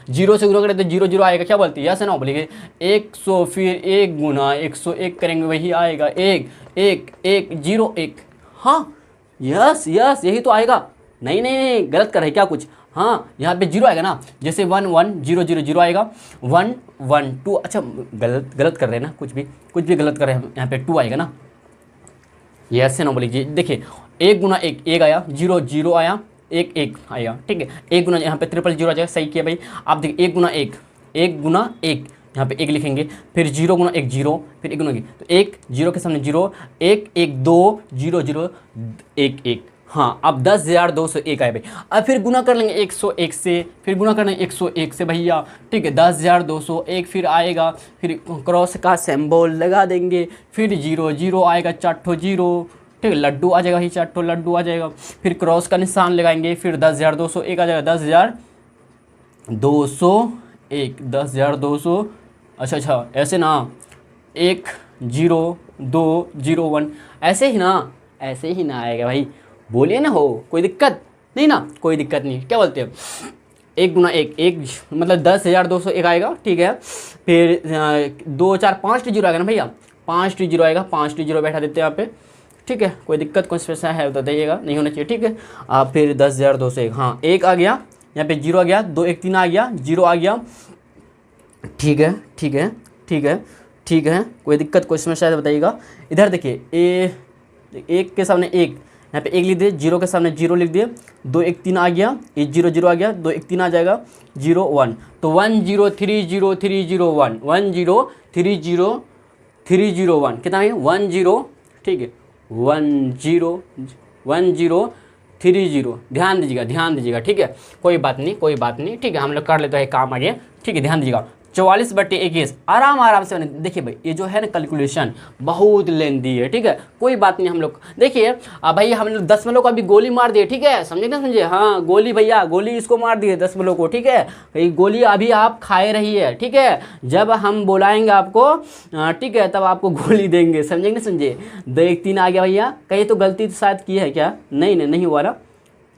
0 से 0 करें तो 0 0 आएगा, क्या बोलती है, यस ना, बोलिए 100 फिर 1 गुना 101 करेंगे वही आएगा 1 1 1 0 1, हाँ यस यही तो आएगा। नहीं गलत कर रहे क्या कुछ, हाँ यहाँ पे 0 आएगा ना, जैसे 1 1 0 0 0 आएगा, 1 1 2, अच्छा गलत कर रहे हैं ना, कुछ भी गलत कर रहे हैं, यहाँ पे 2 आएगा ना, यस ना, बोलिए देखिए 1 गुना 1 आया, 0 0 आया, 1 1 आएगा, ठीक है। 1 गुना यहाँ पे 000 आ जाएगा, सही किया भाई। आप देखिए 1 गुना 1 यहाँ पे 1 लिखेंगे, फिर 0 गुना 1 0, फिर 1 गुना 1, तो 1 0 के सामने 0 1 1 2 0 0 1 1, हाँ अब 10,201 आए भाई। अब फिर गुना कर लेंगे 101 से, फिर गुना कर लेंगे 101 से भैया, ठीक है। 10,201 फिर आएगा, फिर क्रॉस का सिंबल लगा देंगे, फिर 0 0 आएगा, 4 0, ठीक है। लड्डू आ जाएगा ही, 4 लड्डू आ जाएगा, फिर क्रॉस का निशान लगाएंगे, फिर 10,201 आ जाएगा, 10,201 अच्छा ऐसे ना, 1 0 2 0 1 ऐसे ही ना आएगा भाई, बोलिए ना, हो कोई दिक्कत नहीं ना, कोई दिक्कत नहीं, क्या बोलते हैं। 1 गुना 1 मतलब 10,201 आएगा, ठीक है। फिर 2 4 5 0 आएगा ना भैया, 5 0 आएगा, 5 0 बैठा देते हैं यहाँ पे, ठीक है। कोई दिक्कत कुछ पैसा है तो बताइएगा, नहीं होना चाहिए, ठीक है। आप फिर 10,201, हाँ 1 आ गया, यहाँ पे 0 आ गया, 2 1 3 आ गया, 0 आ गया, ठीक है, ठीक है, ठीक है, ठीक है, कोई दिक्कत कोई समस्या है तो बताइएगा। इधर देखिए एक के सामने एक, यहाँ पे एक लिख दिए, जीरो के सामने जीरो लिख दिए, 2 1 3 आ गया, ये 0 0 आ गया, 2 1 3 आ जाएगा, 0 1, तो 1 0 3 0 3 0 1, 1 0 3 0 3 0 1, कितना है 1 0, ठीक है 1 0 1 0 3 0, ध्यान दीजिएगा, ठीक है, कोई बात नहीं, ठीक है, हम लोग कर लेते हैं काम आगे, ठीक है, ध्यान दीजिएगा। 44/21 आराम से देखिए भाई, ये जो है ना कैलकुलेशन बहुत लेंदी है, ठीक है, कोई बात नहीं। हम लोग देखिए भाई हम लोग दशमलव को अभी गोली मार दिए, ठीक है, समझे ना समझे, हाँ गोली भैया, गोली इसको मार दिए दशमलव को, ठीक है, ये गोली अभी आप खाए रही है, ठीक है, जब हम बुलाएंगे आपको, ठीक है, तब आपको गोली देंगे, समझे ना समझे। 2 1 3 आ गया भैया, कहीं तो गलती शायद की है क्या, नहीं हुआ ना,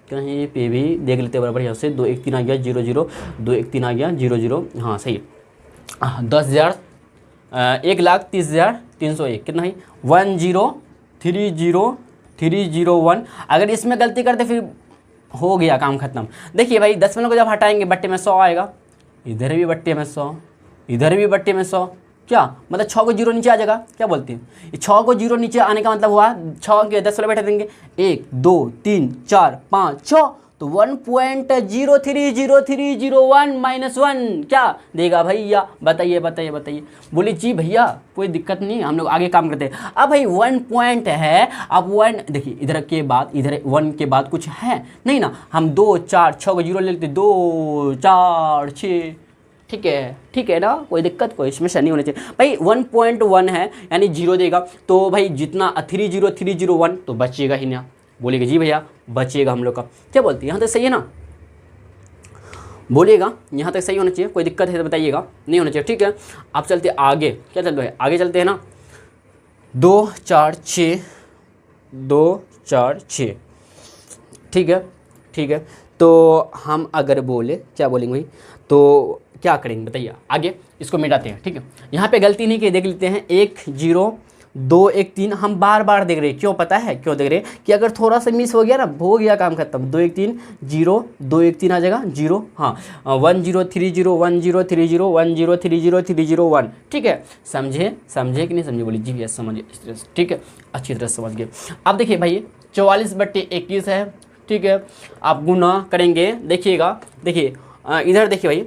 कहीं पे भी देख लेते बराबर यहाँ से। 2 1 3 आ गया 0 0, 2 1 3 आ गया 0 0, हाँ सही है। 10,000 1,30,301, कितना है 1 0 3 0 3 0 1। अगर इसमें गलती करते फिर हो गया काम खत्म। देखिए भाई दशमलव को जब हटाएंगे बट्टे में 100 आएगा, इधर भी बट्टे में 100, इधर भी बट्टे में 100, क्या मतलब 6 को 0 नीचे आ जाएगा, क्या बोलते हैं, ये 6 को 0 नीचे आने का मतलब हुआ 6 के दशमलव बैठा देंगे, 1 2 3 4 5 6, तो 1.0303001 -1 क्या देगा भैया, बताइए। बोले जी भैया कोई दिक्कत नहीं, हम लोग आगे काम करते हैं। अब भाई 1 पॉइंट है, अब 1 देखिए इधर के बाद, इधर 1 के बाद कुछ है नहीं ना, हम 2 4 6 को 0 ले लेते, 2 4 6, ठीक है ना, कोई दिक्कत कोई समस्या नहीं होनी चाहिए भाई। 1.1 है यानी 0 देगा, तो भाई जितना 30301 तो बचेगा ही ना, बोलेगा जी भैया बचेगा हम लोग का, क्या बोलते हैं, यहाँ तक सही है ना, बोलिएगा यहाँ तक सही होना चाहिए, कोई दिक्कत है तो बताइएगा, नहीं होना चाहिए, ठीक है। आप चलते आगे, क्या चलते हैं आगे, चलते हैं ना, 2 4 6 2 4 6, ठीक है। तो हम अगर बोले क्या बोलेंगे भाई, तो क्या करेंगे बताइए, आगे इसको मिटाते हैं, ठीक है। यहाँ पे गलती नहीं की, देख लेते हैं 1 0 2 1 3, हम बार देख रहे हैं, क्यों पता है क्यों देख रहे हैं कि अगर थोड़ा सा मिस हो गया ना, हो गया काम खत्म। 2 1 3 0 2 1 3 आ जाएगा 0, हाँ 1 0 3 0 1 0 3 0 1 0 3 0 3 0 1, ठीक है, समझे कि नहीं समझे, बोलिए जी भैया समझिए इस तरह से, ठीक है, अच्छी तरह से समझ गए। अब देखिए भाई 44/21 है, ठीक है, आप गुना करेंगे, देखिएगा, देखिए इधर देखिए भाई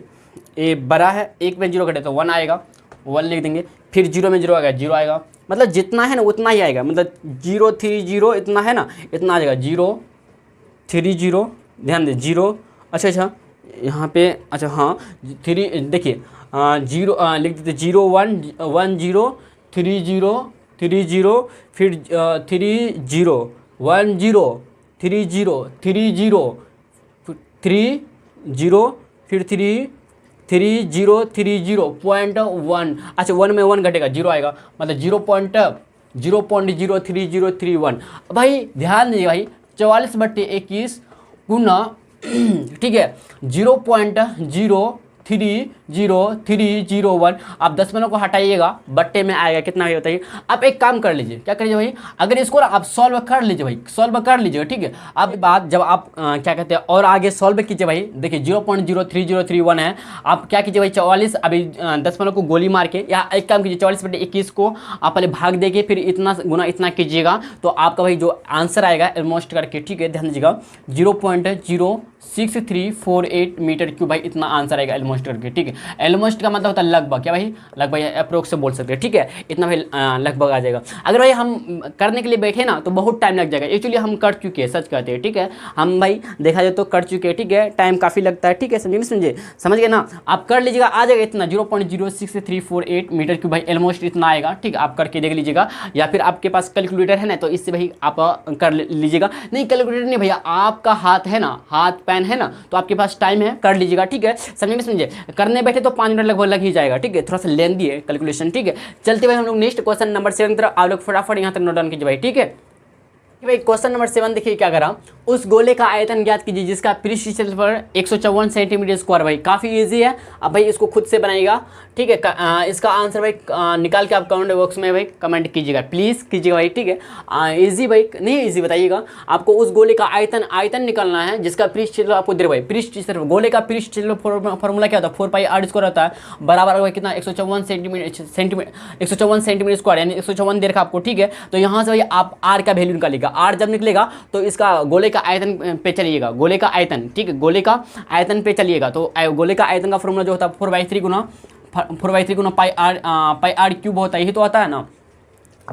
ये बड़ा है, 1 में 0 घटे तो 1 आएगा, 1 लिख देंगे, फिर 0 में 0 आएगा 0 आएगा, मतलब जितना है ना उतना ही आएगा, मतलब 0 3 0 इतना है ना, इतना आ जाएगा 0 3 0, ध्यान दे 0, अच्छा यहाँ पे, अच्छा हाँ 3, देखिए 0 लिख देते 0 1 1 0 3 0 3 0, फिर 3 0 1 0 3 0 3 0 3 0, फिर 3 0 3 0.1, अच्छा 1 में 1 घटेगा 0 आएगा, मतलब 0.03031। भाई ध्यान दीजिए भाई 44/21 गुना ठीक है 0.0303001, आप दशमलव को हटाइएगा बट्टे में आएगा कितना है बताइए। आप एक काम कर लीजिए, क्या करिए भाई, अगर इसको ना आप सॉल्व कर लीजिए भाई, सॉल्व कर लीजिए, ठीक है। अब बात जब आप क्या कहते हैं और आगे सॉल्व कीजिए भाई, देखिए 0.03031 है, आप क्या कीजिए भाई 44, अभी दशमलव को गोली मार के, या एक काम कीजिए 44/21 को आप पहले भाग देके फिर इतना गुना इतना कीजिएगा, तो आपका भाई जो आंसर आएगा ऑलमोस्ट करके, ठीक है, ध्यान दीजिएगा 0.06348 मीटर क्यूब, भाई इतना आंसर आएगा ऑलमोस्ट करके, ठीक है। ऑलमोस्ट का मतलब होता है लगभग, क्या भाई लगभग अप्रोक्स से बोल सकते हैं, ठीक है, इतना भाई लगभग आ जाएगा। अगर भाई हम करने के लिए बैठे ना तो बहुत टाइम लग जाएगा, एक्चुअली हम कर चुके हैं, सच कहते हैं, ठीक है, हम भाई देखा जाए तो कर चुके हैं, ठीक है, टाइम काफ़ी लगता है, ठीक है, समझ गए ना, आप कर लीजिएगा, आ जाएगा इतना 0.06348 मीटर क्यूब, भाई ऑलमोस्ट इतना आएगा, ठीक है, आप करके देख लीजिएगा, या फिर आपके पास कैलकुलेटर है ना तो इससे भाई आप कर लीजिएगा, नहीं कैलकुलेटर नहीं भैया, आपका हाथ है ना, हाथ पेन है ना, तो आपके पास टाइम है, कर लीजिएगा, ठीक है, समझिए करने बैठे तो 5 मिनट लगभग लग ही जाएगा, ठीक है, थोड़ा सा लेंदी है कैलकुलेशन, ठीक है। चलते भाई हम लोग नेक्स्ट क्वेश्चन नंबर 7 तरफ, आप लोग फटाफट यहाँ तक नोट डाउन कीजिए भाई, ठीक है। भाई क्वेश्चन नंबर 7 देखिए क्या करा, उस गोले का आयतन ज्ञात कीजिए जिसका पृष्ठ क्षेत्रफल 154 सेंटीमीटर स्क्वायर। भाई काफ़ी इजी है, अब भाई इसको खुद से बनाइएगा, ठीक है। इसका आंसर भाई निकाल के आप कमेंट बॉक्स में भाई कमेंट कीजिएगा, प्लीज़ कीजिएगा भाई, ठीक है। इजी भाई नहीं इजी बताइएगा, आपको उस गोले का आयतन निकालना है जिसका पृष्ठ क्षेत्रफल आपको दे भाई। पृष्ठ क्षेत्रफल गोले का पृष्ठ क्षेत्रफल फॉर्मूला क्या होता है, 4πr स्क्वायर होता है, बराबर भाई कितना 154 सेंटीमीटर स्क्वायर, यानी 154 दे रखा आपको, ठीक है। तो यहाँ से भाई आप आर का वैल्यू निकालिएगा, आर जब निकलेगा तो इसका गोले का आयतन पे चलिएगा, गोले का आयतन, ठीक है, गोले का आयतन पे चलिएगा। तो गोले का आयतन का फॉर्मूला जो होता है 4/3 गुना पाई आर क्यूब होता है, यही तो आता है ना,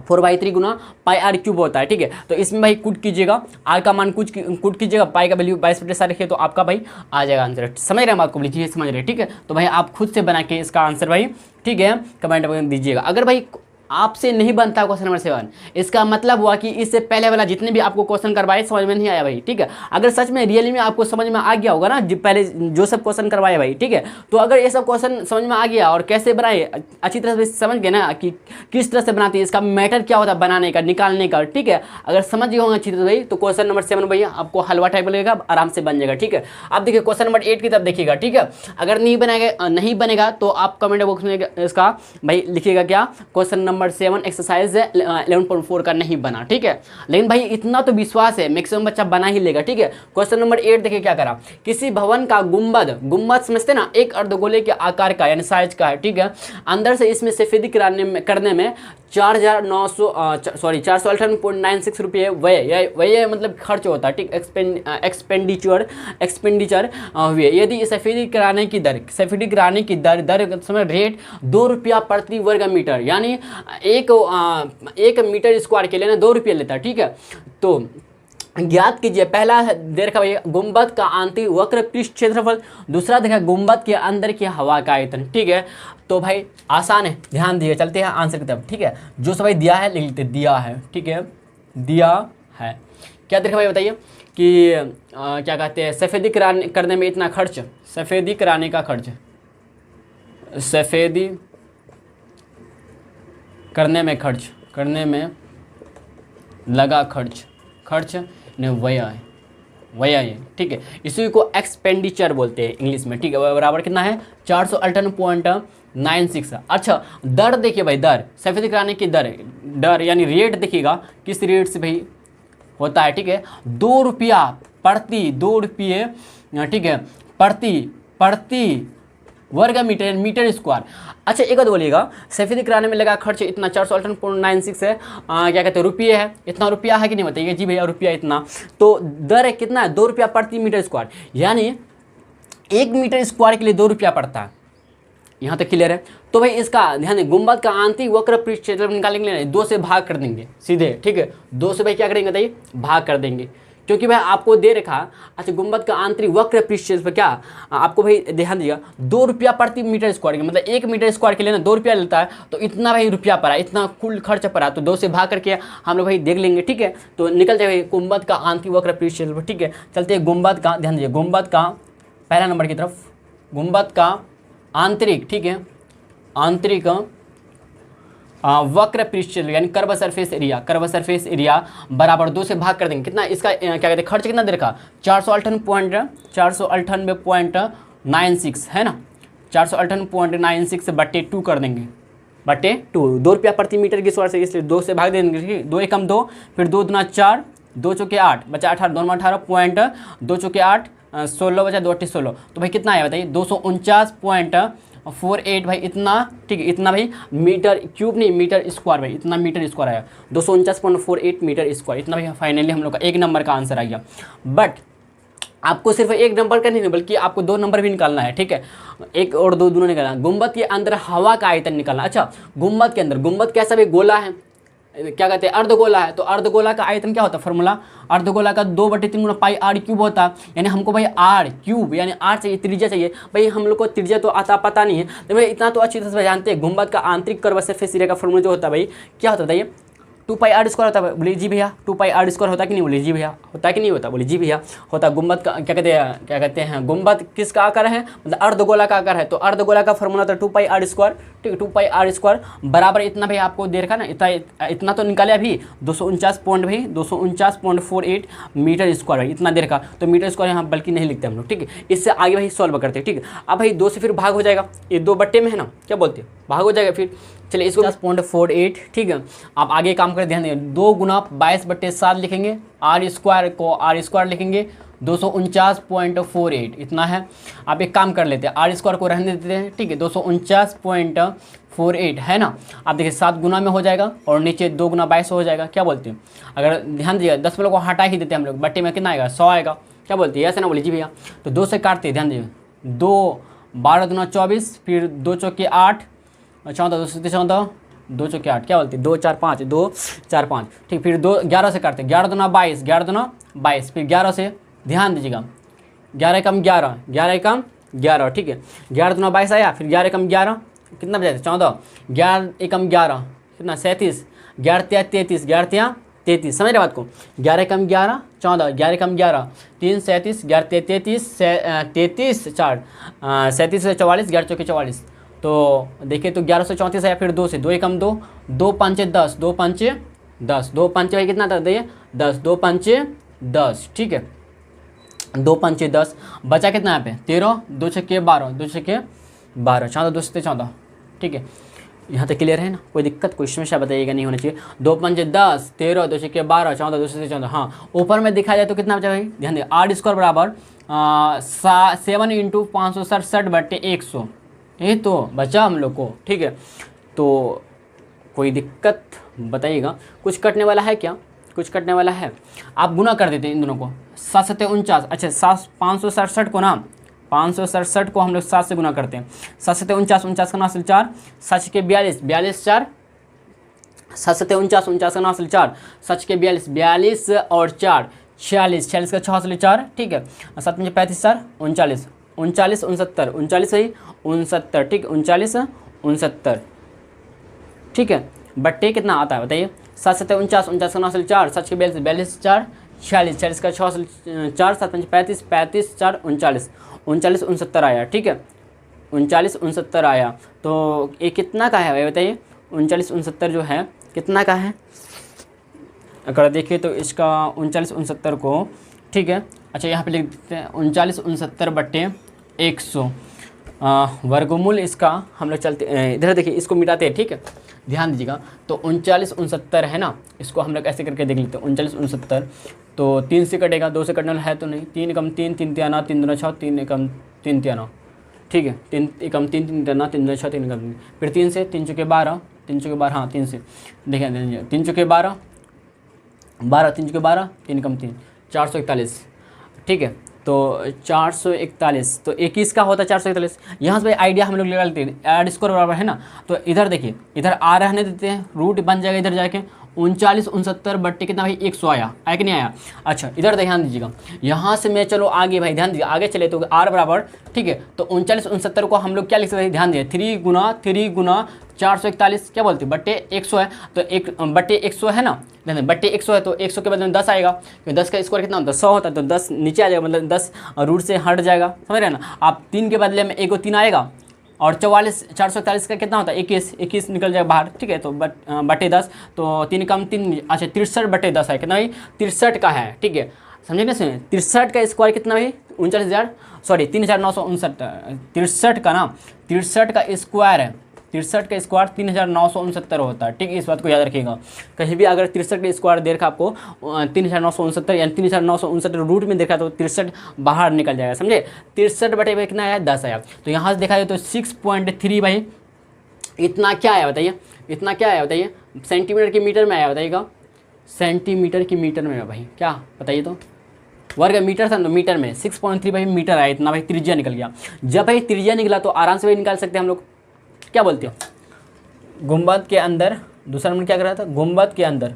4/3 गुना पाई आर क्यूब होता है, ठीक है। तो इसमें भाई कूट कीजिएगा, आर का मान कूट कीजिएगा, पाई का वैल्यू 22/7 रखिए तो आपका भाई आ जाएगा आंसर। समझ रहे हैं बात को, बोलिए समझ रहे हैं, ठीक है। तो भाई आप खुद से बना के इसका आंसर भाई, ठीक है, कमेंट में दीजिएगा। अगर भाई आपसे नहीं बनता क्वेश्चन नंबर 7, इसका मतलब हुआ कि इससे पहले वाला जितने भी आपको क्वेश्चन करवाए समझ में नहीं आया भाई, ठीक है। अगर सच में रियली में आपको समझ में आ गया होगा ना पहले जो सब क्वेश्चन करवाए भाई, ठीक है, तो अगर ये सब क्वेश्चन समझ में आ गया और कैसे बनाए अच्छी तरह से समझ गए ना कि किस तरह से बनाती है, इसका मैटर क्या होता है बनाने का, निकालने का, ठीक है। अगर समझ गए होंगे अच्छी तरह भाई तो क्वेश्चन नंबर 7 भैया आपको हलवा टाइप लगेगा, आराम से बन जाएगा, ठीक है। अब देखिए क्वेश्चन नंबर 8 की तरफ देखिएगा, ठीक है। अगर नहीं बनेगा तो आप कमेंट बॉक्स में इसका भाई लिखिएगा क्या, क्वेश्चन नंबर 7 एक्सरसाइज 11.4 का नहीं बना, ठीक है। लेकिन भाई इतना तो विश्वास है मैक्सिमम बच्चा बना ही लेगा, ठीक है। क्वेश्चन नंबर 8 देखिए क्या करा, किसी भवन का गुंबद समझते ना, एक अर्धगोले के आकार का यानी साइज का है, ठीक है। अंदर से इसमें सफेदी करने में 458.96 रुपये व्यय मतलब खर्च होता है, ठीक, एक्सपेंडिचर हुए। यदि सफेदी कराने की दर समय रेट 2 रुपया प्रति वर्ग मीटर, यानी एक मीटर स्क्वायर के लिए ना 2 रुपये लेता है, ठीक है। तो ज्ञात कीजिए, पहला दे रखा भाई गुंबद का आंतरिक वक्र पृष्ठ क्षेत्रफल, दूसरा देखा गुंबद के अंदर की हवा का आयतन, ठीक है। तो भाई आसान है, ध्यान दिए, चलते हैं आंसर की तरफ, ठीक है। जो सब भाई दिया है लिख लेते, दिया है, ठीक है, दिया है। क्या देखा भाई बताइए कि क्या कहते हैं, सफ़ेदी करने में इतना खर्च, सफ़ेदी कराने का खर्च, सफ़ेदी करने में लगा खर्च ने व्यय है, ठीक है। इसी को एक्सपेंडिचर बोलते हैं इंग्लिश में, ठीक है। बराबर कितना है 458.96। अच्छा दर देखिए भाई, दर सफेदी कराने की दर यानी रेट देखिएगा किस रेट से भाई होता है, ठीक है। 2 रुपया प्रति 2 रुपये, ठीक है, प्रति वर्ग मीटर स्क्वायर। अच्छा एक बात बोलिएगा, सफेदी कराने में लगा खर्च इतना 458.96 है, क्या कहते हैं रुपये है, इतना रुपया है कि नहीं बताइए, जी भैया रुपया इतना। तो दर है कितना है 2 रुपया प्रति मीटर स्क्वायर, यानी 1 मीटर स्क्वायर के लिए 2 रुपया पड़ता है। यहाँ तक क्लियर है। तो भाई इसका ध्यान दें, गुंबद का आंतरिक वक्र पृष्ठ क्षेत्रफल निकालेंगे 2 से भाग कर देंगे सीधे, ठीक है। 2 से भाई क्या करेंगे बताइए, भाग कर देंगे, क्योंकि भाई आपको दे रखा। अच्छा गुंबद का आंतरिक वक्र पृष्ठ क्षेत्रफल क्या आपको भाई ध्यान दिया 2 रुपया प्रति मीटर स्क्वायर, मतलब 1 मीटर स्क्वायर के लिए ना 2 रुपया लेता है, तो इतना भाई रुपया पड़ा, इतना कुल खर्च पड़ा। तो 2 से भाग करके हम लोग भाई देख लेंगे, ठीक है। तो निकल जाए गुंबद का आंतरिक वक्र पृष्ठ क्षेत्रफल, ठीक है। चलते हैं गुंबद का, ध्यान दीजिए गुंबद का पहला नंबर की तरफ, गुंबद का आंतरिक, ठीक है, आंतरिक वक्र पृष्ठ यानी कर्व सरफेस एरिया बराबर 2 से भाग कर देंगे। कितना इसका क्या कहते हैं खर्च कितना दे रखा 458.96 है ना, 458.96 बटे 2 कर देंगे, बटे 2 2 रुपया प्रति मीटर की स्क्वायर से, इसलिए 2 से भाग देंगे, ठीक है। 2 एकम 2, फिर 2 दूना 4, 2 चौके 8 बचा 18, 2 में 18 पॉइंट 2 चौके 8 16 बचा 2 8 16। तो भाई कितना है बताइए 249.48 भाई इतना, ठीक है। इतना भाई मीटर क्यूब नहीं मीटर स्क्वायर भाई, इतना मीटर स्क्वायर आया 249.48 मीटर स्क्वायर, इतना भाई फाइनली हम लोग का 1 नंबर का आंसर आ गया। बट आपको सिर्फ 1 नंबर का नहीं बल्कि आपको 2 नंबर भी निकालना है, ठीक है। 1 और 2 दोनों निकालना है। गुंबद के अंदर हवा का आयतन निकालना। अच्छा गुंबद के अंदर, गुंबद कैसा भाई गोला है, क्या कहते हैं अर्धगोला है, तो अर्धगोला का आयतन क्या होता है फॉर्मूला, अर्धगोला का 2/3 गुना पाई आर क्यूब होता है, यानी हमको भाई आर क्यूब यानी आर चाहिए, त्रिज्या चाहिए भाई। हम लोग को त्रिज्या तो आता पता नहीं है, तो भाई इतना तो अच्छी तरह से जानते हैं गुंबद का आंतरिक कर्व सरफेस एरिया का फॉर्मूला जो होता है भाई क्या होता है बताइए, टू पाई आर स्क्वायर होता है, बोलिए जी भैया। टू पाई आर स्क्वायर होता है कि नहीं, बोलिए जी भैया। होता है कि नहीं होता, बोलिए जी भैया होता। गुंबद का क्या कहते हैं गुंबद किसका आकार है, मतलब अर्धगोला का आकार है। तो अर्धगोला का फॉर्मूला था टू पाई आर स्क्वायर, ठीक है। टू पाई आर स्क्वायर बराबर इतना भैया आपको दे रखा ना, इतना तो निकाले अभी 249.48 मीटर स्क्वायर भाई, इतना दे रखा। तो मीटर स्क्वायर यहाँ बल्कि नहीं लिखते हम लोग, ठीक है। इससे आगे भाई सॉल्व करते हैं, ठीक है। अब भाई 2 से फिर भाग हो जाएगा, ये 2 बट्टे में है ना, क्या बोलते हैं, भाग हो जाएगा फिर। चलिए इसको 50.48, ठीक है। आप आगे काम करें, ध्यान दें, 2 गुना 22/7 लिखेंगे, आर स्क्वायर को आर स्क्वायर लिखेंगे 249.48 इतना है। आप एक काम कर लेते हैं, आर स्क्वायर को रहने देते हैं, ठीक है। 249.48 है ना। आप देखिए 7 गुना में हो जाएगा और नीचे 2 गुना 22 हो जाएगा, क्या बोलते हैं। अगर ध्यान दीजिए 10 को हटा ही देते हैं हम लोग, बट्टे में कितना आएगा, 100 आएगा, क्या बोलते हैं, ऐसे ना बोलिए जी भैया। तो 2 से काटते हैं, ध्यान दीजिए, 2 12 दूना 24, फिर 2 चौके 8, 14 2 से 14, 2 चौके 8, क्या बोलते हैं, 2 4 5, 2 4 5, ठीक। फिर 2 11 से काटते हैं, 11 दूना 22, 11 दूना 22, फिर 11 से, ध्यान दीजिएगा, 11 कम 11, 11 कम 11, ठीक है। 11 दूना 22 आया, फिर 11 कम 11 कितना बचा, 14, 11 एकम 11 कितना 37, 11 तिया 33, 11 तिया 33, समझ रहे बात को। 11 कम 11 14, 11 कम 11 3 37, 11 33 33 4 37 से 44, 11 चौके 44। तो देखिए तो 11 से 34 आया, फिर 2 से, 2 एकम 2, 2 5 10, 2 5 10, 2 5 भाई कितना था, देखिए 10, 2 5 10, ठीक है। 2 5 10 बचा कितना यहाँ पे 13, 2 छक्के 12, 2 छक्के 12, 14 2 से 14, ठीक है। यहाँ तक क्लियर है ना, कोई दिक्कत कोई समस्या बताइएगा, नहीं होना चाहिए। 2 5 10, 13, 2 छक्के 12, 14 2 से 14। हाँ ऊपर में दिखाया जाए तो कितना बचा भाई, ध्यान दें, आर स्क्वायर बराबर 7 × 567/100, ये तो बचा हम लोग को, ठीक है। तो कोई दिक्कत बताइएगा, कुछ कटने वाला है क्या, कुछ कटने वाला है। आप गुना कर देते हैं इन दोनों को, 7 7 49, अच्छा 567 को ना, 567 को हम लोग 7 से गुना करते हैं, 7 7 49, 49 का नासिल 4, 7 के 42, 42 4, 7 7 49, 49 का नासिल 4, 7 के 42, 42 और 4 46, 46 का 6 से 4, ठीक है। 7 में 35 4 39, 39 69, 39 सही 69, ठीक है, 39 69, ठीक है। बट्टे कितना आता है बताइए, 7 7 49, 49 का 9 से 4, 7 के 42, 42 4 46, 46 का 6 से 4, 7 5 35, 35 4 39, 39 69 आया, ठीक है। 39 69 आया, तो ये कितना का है भाई बताइए, 39 69 जो है कितना का है, अगर देखिए तो इसका 39 69 को, ठीक है। अच्छा यहाँ पे लिख देते हैं 39 69 बट्टे 100, वर्गमूल इसका हम लोग चलते इधर देखिए, इसको मिटाते हैं, ठीक है, ध्यान दीजिएगा। तो 39 69 है ना, इसको हम लोग ऐसे करके देख लेते हैं, 39 69 तो 3 से कटेगा, 2 से कटने वाला है तो नहीं, 3 एकम 3, 3 तियाना, 3 दूना 6, 3 एकम 3 तियाना, ठीक है, 3 एकम 3, 3 तियाना, 3 दूना 6, 3 एकम 3, फिर 3 से 3 चौके 12, 3 चौके 12, हाँ 3 से देखिए 3 चौके 12, 12 3 चौके 12, 3 एकम 3, 441, ठीक है। तो 441, तो 21 का होता है 441। यहाँ से आइडिया हम लोग लगा लेते हैं, आर स्क्वायर बराबर है ना, तो इधर देखिए, इधर आ रहने देते हैं, रूट बन जाएगा इधर जाके 39 69 बट्टे कितना भाई 100 आया कि नहीं आया। अच्छा इधर ध्यान दीजिएगा, यहाँ से मैं चलो आगे भाई, ध्यान दीजिए आगे चले तो आर बराबर, ठीक है। तो 39 69 को हम लोग क्या लिख सकते हैं, ध्यान दिए 3 गुना 441, क्या बोलते हैं, बट्टे 100 है, तो एक बट्टे 100 है ना, बट्टे 100 है तो 100 के बदले में 10 आएगा, क्योंकि 10 का स्क्वायर कितना होता है 100 होता है, तो 10 नीचे आ जाएगा, मतलब 10 रूट से हट जाएगा, समझ रहे हैं ना। आप 3 के बदले में 1 को 3 आएगा, और 44 441 का कितना होता है 21 निकल जाएगा बाहर, ठीक है। तो बट्टे 10, तो 3 कम 3, अच्छा 63 बट्टे 10 है, कितना भाई 63 का है, ठीक है, समझे ना, सुनिए 63 का स्क्वायर कितना भाई 39,000, सॉरी 3969, 63 का ना, 63 का स्क्वायर है, 63 का स्क्वायर 3969 होता है, ठीक है, इस बात को याद रखिएगा। कहीं भी अगर 63 का स्क्वायर दे रखा आपको 3969 यानी 3969 रूट में देखा तो 63 बाहर निकल जाएगा, समझे। 63 बटे में कितना आया 10 आया, तो यहाँ से देखा जाए तो 6.3 भाई इतना क्या आया बताइए, इतना क्या आया बताइए, सेंटीमीटर की मीटर में आया बताइएगा, सेंटीमीटर की मीटर में आया भाई, क्या बताइए तो, वर्ग मीटर था तो मीटर में 6.3 भाई मीटर आया, इतना भाई त्रिज्या निकल गया। जब भाई त्रिज्या निकला तो आराम से भाई निकाल सकते हैं हम लोग, क्या बोलते हो, गुंबद के अंदर, दूसरा नंबर क्या कर रहा था, गुंबद के अंदर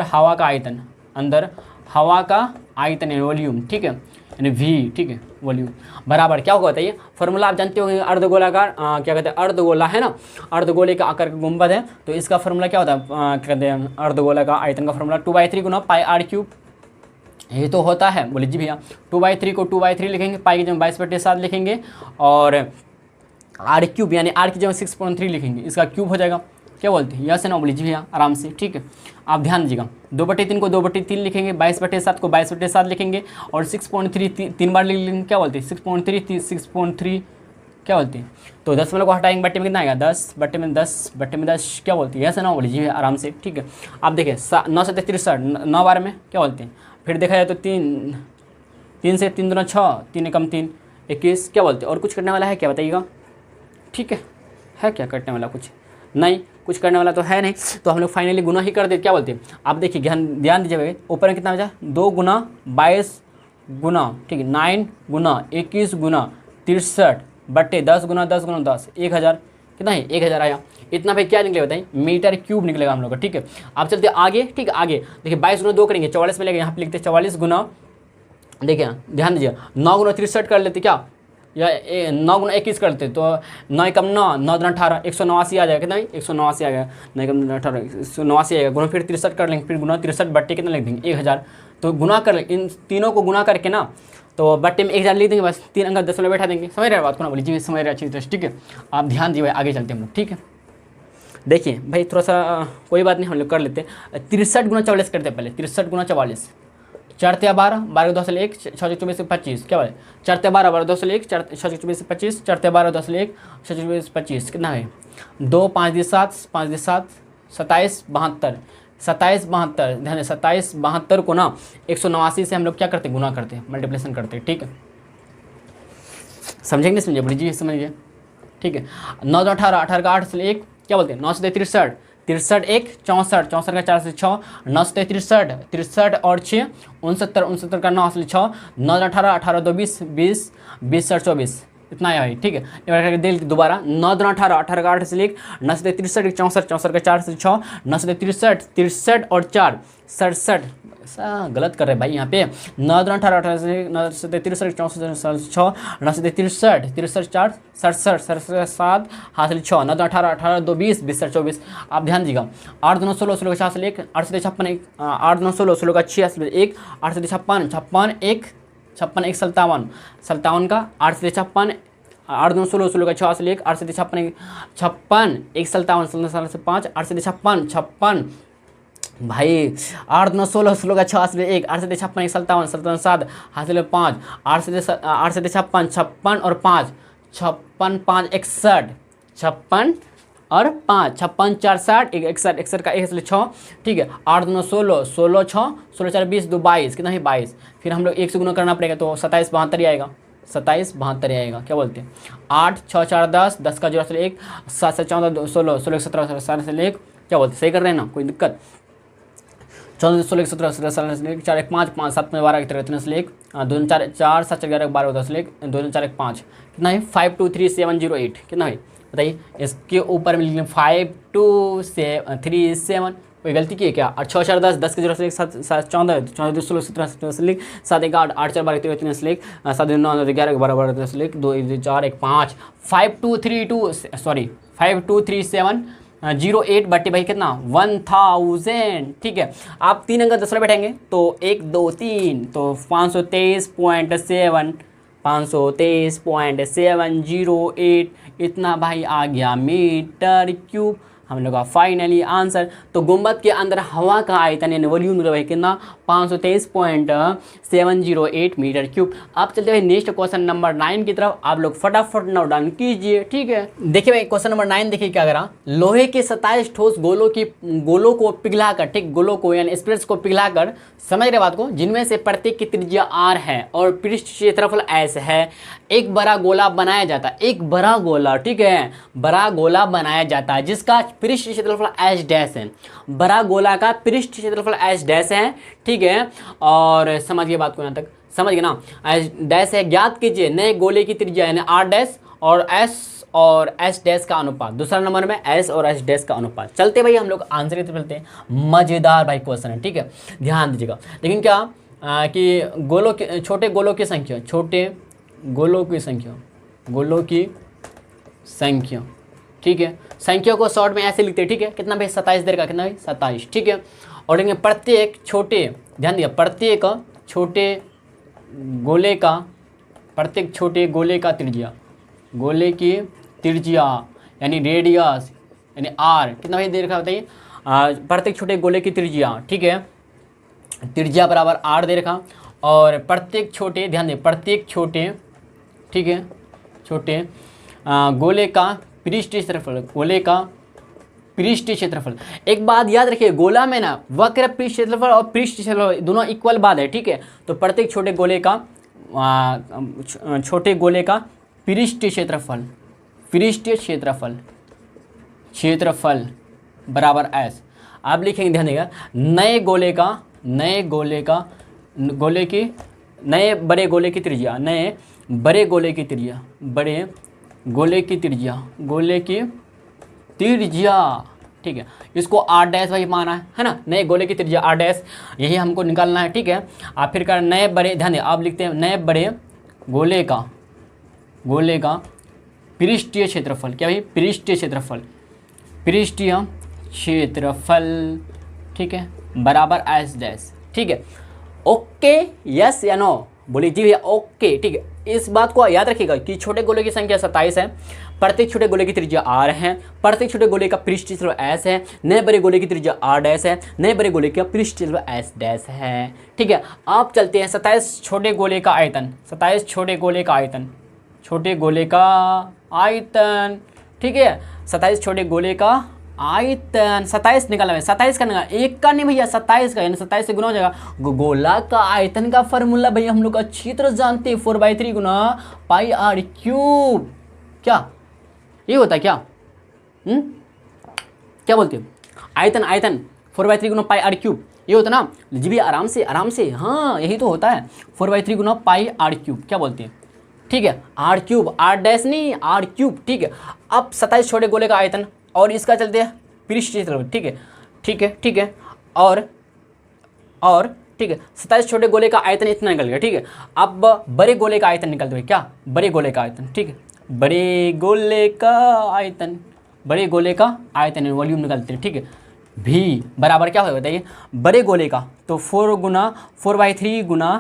हवा का आयतन, अंदर हवा का आयतन यानी वॉल्यूम, ठीक है, यानी V, ठीक है, वॉल्यूम बराबर क्या होगा बताइए। फॉर्मूला आप जानते होंगे, अर्धगोलाकार क्या कहते हैं, अर्धगोला है ना, अर्धगोले का आकार का गुंबद है, तो इसका फॉर्मूला क्या होता है, क्या कहते हैं, अर्धगोला का आयतन का फॉर्मूला 2/3 गुना पाई r क्यूब, ये तो होता है। बोले जी भैया 2/3 को 2/3 लिखेंगे, पाई की जगह 22/7 लिखेंगे, और r क्यूब यानी r की जगह 6.3 लिखेंगे, इसका क्यूब हो जाएगा। क्या बोलते हैं, यस है ना, बोले जी भैया आराम से, ठीक है। आप ध्यान दीजिएगा, 2/3 को 2/3 लिखेंगे, 22/7 को 22/7 लिखेंगे, और 6.3 तीन बार लिख लेंगे। क्या बोलते हैं, 6.3 क्या बोलते हैं, तो 10 को हटाएंगे, बट्टे में कितना आएगा, 10/10 क्या बोलते हैं, यस है ना, बोले जी भैया आराम से, ठीक है। आप देखिए 9 7 63, 9 बार में क्या बोलते हैं, फिर देखा जाए तो 3 से 3 दूना 6, 3 एकम 3 21, क्या बोलते हैं। और कुछ करने वाला है क्या बताइएगा, ठीक है क्या करने वाला, कुछ नहीं, कुछ करने वाला तो है नहीं, तो हम लोग फाइनली गुना ही कर देते। क्या बोलते हैं, आप देखिए ध्यान दीजिए, ऊपर में कितना बचा, 2 गुना 22 गुना, ठीक है, 9 गुना 21 गुना 63 बट्टे 10 गुना 10 गुना 10, 1000, कितना है, 1000 आया। इतना भाई क्या निकलेगा बताइए, मीटर क्यूब निकलेगा हम लोग का, ठीक है। आप चलते आगे, ठीक है, आगे देखिए 22 गुना 2 करेंगे, 44 मिलेगा, यहाँ पे लिखते 44 गुना, देखिए ध्यान दीजिए, 9 गुना 63 कर लेते क्या, या 9 गुना 21 करते, तो 9 एकम 9, 9 दूना 18, 189 आ जाएगा, कितना 189 आ गया, 9 एकम 18 189 आएगा, गुना फिर 63 कर लेंगे, फिर गुना 63 बट्टे कितना लिख देंगे, 1000। तो गुना कर लेंगे, इन तीनों को गुना करके ना, तो बट्टे में 1000 लिख देंगे, बस 3 अंक 10 बैठा देंगे। समझ रहे बात को ना, बोली जी समझ रहे अच्छी तरह, ठीक है। आप ध्यान दीजिए, आगे चलते हम लोग, ठीक है। देखिए भाई थोड़ा सा कोई बात नहीं, हम लोग कर लेते हैं। 63 गुना 44 करते हैं पहले, 63 गुना 44, 4 × 12, 12 2 1, 6 24 25, क्या बोले, 4 × 12, 12 2 1, 6 24 25, 4 × 12 2 1, 6 24 25, कितना है, 2 5 × 7, 5 × 7 27 72, 27 72, ध्यान है 27 72 को ना 189 से हम लोग क्या करते हैं, गुना करते हैं, मल्टीप्लिकेशन करते हैं, ठीक है। समझेंगे नहीं समझिए, बड़ी जी समझिए, ठीक है। 9 2 18, 18 का 8 से 1, क्या बोलते हैं, 9 से 63, 63 1 64, 64 का 4 से 6, 9 से 63, 63 और 6 69, 69 का 9 से 6, 9 18, 18 2 20, 20 20 7 24, इतना है भाई, ठीक है। एक बार करके देख दोबारा, 9 2 18, 18 का 8 से 1, 9 से 63 64, 64 का 4 से 6, 9 से 63, 63 और 4 67, गलत कर रहे हैं भाई यहाँ पे, 9 2 18, 18 से 9 से 63 64 6, 9 से 63 63 4 67 67 7 हासिल 6, 9 2 18, 18 2 20, 20 7 24। आप ध्यान दीजिएगा, 8 2 16, 16 का 4 1, 8 से 56 1, 8 9 16, 16 का 6 1, 8 से 56 56 1, 56 1 57, 57 का 8 से 56, 8 2 16, 16 का 6 से 1, 8 से 56 56 1 57, 57 से 5, 8 से 56 56 भाई, 8 9 16, 16 का 6 से 1, 8 से 56 1 57, 57 7 हासिल 5, 8 से 56 56 और 5 56 5 61, 56 और 5 56 4 60 61, 61 का 1 से 6, ठीक है। 8 9 16, 16 6, 16 4 20 2 22, कितना है 22, फिर हम लोग 1 से गुना करना पड़ेगा, तो 27 72 ही आएगा, 27 72 आएगा। क्या बोलते हैं, 8 6 4 10, 10 का 0 से 1, 7 से 14 16, 16 17 7 से 1, क्या बोलते हैं, सही कर रहे हैं ना, कोई दिक्कत, 14 16 17 17 से 1, 4 1 5 5 7 में 12 13 से 1, 2 4 4 7 11 12 10 1, 2 4 1 5, कितना है 5 2 3 7 0 8, कितना है बताइए। इसके ऊपर में लिख लें 5 2 3 7, कोई गलती की है क्या, 8 6 4 10, 10 के 0 से 1 7 7 14 14 2 16 17 17 से 1, 7 1 8 8 4 12 13 से 1, 7 9 11 12 12 से 1, 2 4 1 5, 5 2 3 2 सॉरी 5 2 3 7 08 बट्टे भाई कितना 1000, ठीक है। आप 3 अंक 10 बैठेंगे तो 1 2 3, तो 523.7 523.708 इतना भाई आ गया मीटर क्यूब हम लोग का फाइनली आंसर। तो गुंबद के अंदर हवा का आयतन यानी वॉल्यूम है कितना 523.708 मीटर क्यूब। अब चलते हैं नेक्स्ट क्वेश्चन नंबर 9 की तरफ, आप लोग फटाफट नोट डाउन कीजिए, ठीक है। देखिए भाई क्वेश्चन नंबर 9 देखिए क्या करा, लोहे के 27 ठोस गोलों को पिघलाकर, ठीक गोलों को यानी स्पिरिट्स को पिघलाकर, समझ रहे बात को, जिनमें से प्रत्येक की त्रिज्या r है और पृष्ठ क्षेत्रफल s है, एक बड़ा गोला बनाया जाता है, एक बड़ा गोला, ठीक है, बड़ा गोला बनाया जाता है जिसका पृष्ठ क्षेत्रफल h डैश है, बड़ा गोला का पृष्ठ क्षेत्रफल h डैश है, ठीक है। और समझिए बात को यहाँ तक समझ गए ना, h डैश है, ज्ञात कीजिए नए गोले की त्रिज्या यानी r डैश और s और s डैश का अनुपात, दूसरा नंबर में s और s डैश का अनुपात। चलते भाई हम लोग आंसर की तरफ चलते हैं, मजेदार भाई क्वेश्चन है, ठीक है, ध्यान दीजिएगा। लेकिन क्या कि गोलों की छोटे गोलों की संख्या, छोटे गोलों की संख्या, गोलों की संख्या, ठीक है। संख्या को शॉर्ट में ऐसे लिखते हैं, ठीक है। कितना भाई 27 देर का, कितना भाई 27, ठीक है। और लेंगे प्रत्येक छोटे, ध्यान दिया, प्रत्येक छोटे गोले का, प्रत्येक छोटे गोले का त्रिज्या, गोले की त्रिज्या यानी रेडियस यानी आर, कितना भाई दे रखा है बताइए, प्रत्येक छोटे गोले की त्रिज्या, ठीक है, त्रिज्या बराबर आर दे रखा। और प्रत्येक छोटे, ध्यान दें, प्रत्येक छोटे, ठीक है, छोटे गोले का पृष्ठीय क्षेत्रफल, गोले का पृष्ठीय क्षेत्रफल। एक बात याद रखिए, गोला में ना वक्र पृष्ठीय क्षेत्रफल और पृष्ठीय क्षेत्रफल दोनों इक्वल बात है, ठीक है। तो प्रत्येक छोटे गोले का पृष्ठीय क्षेत्रफल, पृष्ठीय क्षेत्रफल, क्षेत्रफल बराबर एस। आप लिखेंगे, ध्यान देगा, नए गोले का, नए गोले का, गोले की, नए बड़े गोले की त्रिज्या, नए बड़े गोले की त्रिज्या, बड़े गोले की त्रिज्या, गोले की त्रिज्या, ठीक है। इसको आर डैश भाई माना है ना, नए गोले की त्रिज्या आर डैश, यही हमको निकालना है, ठीक है। आप फिर कर नए बड़े, ध्यान दें, आप लिखते हैं नए बड़े गोले का, गोले का पृष्ठीय क्षेत्रफल, क्या भाई पृष्ठीय क्षेत्रफल, पृष्ठीय क्षेत्रफल, ठीक है, बराबर एस डैश, ठीक है। ओके, यस या नो बोलिए जी भैया, ओके, ठीक है। इस बात को याद रखिएगा कि छोटे गोले की संख्या 27 है, प्रत्येक छोटे गोले की त्रिज्या आर है, प्रत्येक छोटे गोले का पृष्ठीय क्षेत्रफल एस है, नए बड़े गोले की त्रिज्या आर डैश है, नए बड़े गोले का पृष्ठीय क्षेत्रफल एस डैश है, ठीक है। आप चलते हैं 27 छोटे गोले का आयतन, 27 छोटे गोले का आयतन, छोटे गोले का आयतन, ठीक है, 27 छोटे गोले का आयतन, 27 निकालना है, 27 का निकाल, एक का नहीं भैया, 27 का, यानी 27 से गुना हो जाएगा। गोला का आयतन का फॉर्मूला भैया हम लोग अच्छी तरह जानते हैं, 4/3 गुना पाई आर क्यूब, क्या ये होता है क्या? क्या बोलते हो? आयतन, आयतन 4/3 गुना पाई आर क्यूब, ये होता ना जी भैया, आराम से, आराम से, हाँ यही तो होता है, 4/3 गुना पाई आर क्यूब, क्या बोलते हैं, ठीक है, आर क्यूब, आर डैश नहीं, आर क्यूब, ठीक है। अब 27 छोटे गोले का आयतन और इसका चलते हैं पृष्ठीय क्षेत्रफल, ठीक है, ठीक है, ठीक है, और ठीक है, 27 छोटे गोले का आयतन इतना निकल गया, ठीक है। अब बड़े गोले का आयतन निकलते हुए, क्या, बड़े गोले का आयतन, ठीक है, बड़े गोले का आयतन, बड़े गोले का आयतन वॉल्यूम निकलते हैं, ठीक है। भी बराबर क्या होगा बताइए, बड़े गोले का तो 4/3 गुना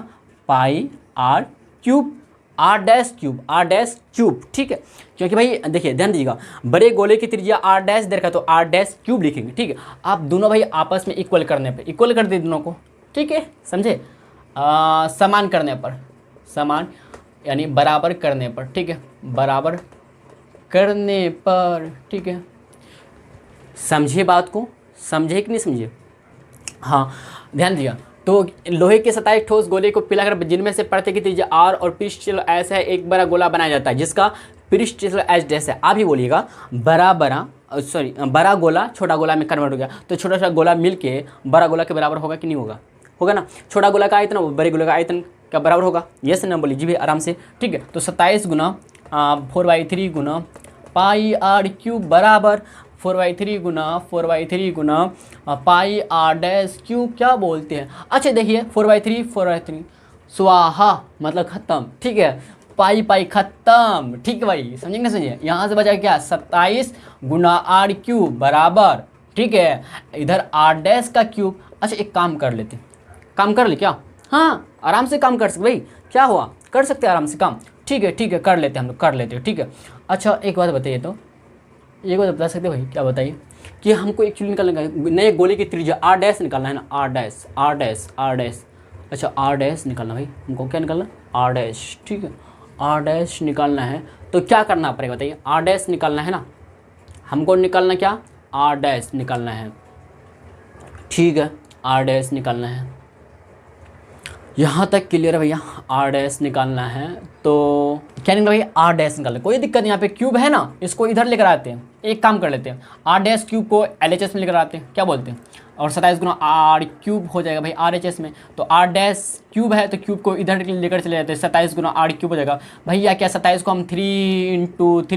pi r cube, r dash cube, r dash cube, ठीक है। क्योंकि भाई देखिए, ध्यान दीजिएगा, बड़े गोले की त्रिज्या आर डैश दे रखा तो आर डैश क्यूब लिखेंगे, ठीक है। आप दोनों भाई आपस में इक्वल करने पर, इक्वल कर दे दोनों को, ठीक है, समझे, समान करने पर, समान यानी बराबर करने पर, ठीक है, बराबर करने पर, ठीक है। समझिए बात को, समझे कि नहीं समझिए, हाँ ध्यान दिया। तो लोहे के 27 ठोस गोले को पिलाकर जिनमें से प्रत्येक की त्रिज्या आर और पृष्ठीय ऐसा है, एक बड़ा गोला बनाया जाता है जिसका पृष्ठीय एच डैश है। आप ही बोलिएगा, बड़ा गोला छोटा गोला में कन्वर्ट हो गया, तो छोटा छोटा गोला मिलके बड़ा गोला के बराबर होगा कि नहीं होगा, होगा ना। छोटा गोला का आयतन बड़े गोले का आयतन का बराबर होगा, यस ना बोलिए जी भाई, आराम से, ठीक है। तो 27 गुना 4/3 गुना पाई आर क्यूब बराबर 4/3 गुना पाई आर डैश क्यूब, क्या बोलते हैं। अच्छा देखिए, 4/3 स्वाहा मतलब खत्म, ठीक है, पाई पाई खत्म, ठीक है भाई, समझेंगे ना, समझिए। यहाँ से बचा क्या, 27 गुना आर क्यूब बराबर, ठीक है, इधर आर डैश का क्यूब। अच्छा एक काम कर लेते, काम कर ले क्या, हाँ आराम से काम कर सकते भाई, क्या हुआ, कर सकते हैं आराम से काम, ठीक है, ठीक है, कर लेते हैं हम लोग, कर लेते हैं, ठीक है। अच्छा एक बात बताइए, तो एक बात बता सकते भाई, क्या बताइए, कि हमको एक्चुअली निकालना है नए गोले की त्रिज्या आर डैश निकालना है ना, R dash, R dash, R dash, अच्छा आर डैश निकालना भाई, हमको क्या निकालना, आर डैश, ठीक है, आर डैश निकालना है। तो क्या करना पड़ेगा बताइए, आर डैश निकालना है ना, हमको निकालना क्या, आर डैश निकालना है, ठीक है, आर डैश निकालना है। यहाँ तक क्लियर है भैया, आर डैश निकालना है, तो क्या निकला भाई, आर डैश निकालना, कोई दिक्कत नहीं। यहाँ पे क्यूब है ना, इसको इधर लेकर आते हैं, एक काम कर लेते हैं, आर डैश क्यूब को LHS में लेकर आते हैं, क्या बोलते हैं, और 27 गुना आर क्यूब हो जाएगा भाई RHS में, तो आर डैश क्यूब है तो क्यूब को इधर लेकर चले जाते हैं, 27 गुना आर क्यूब हो जाएगा। भैया क्या 27 को हम 3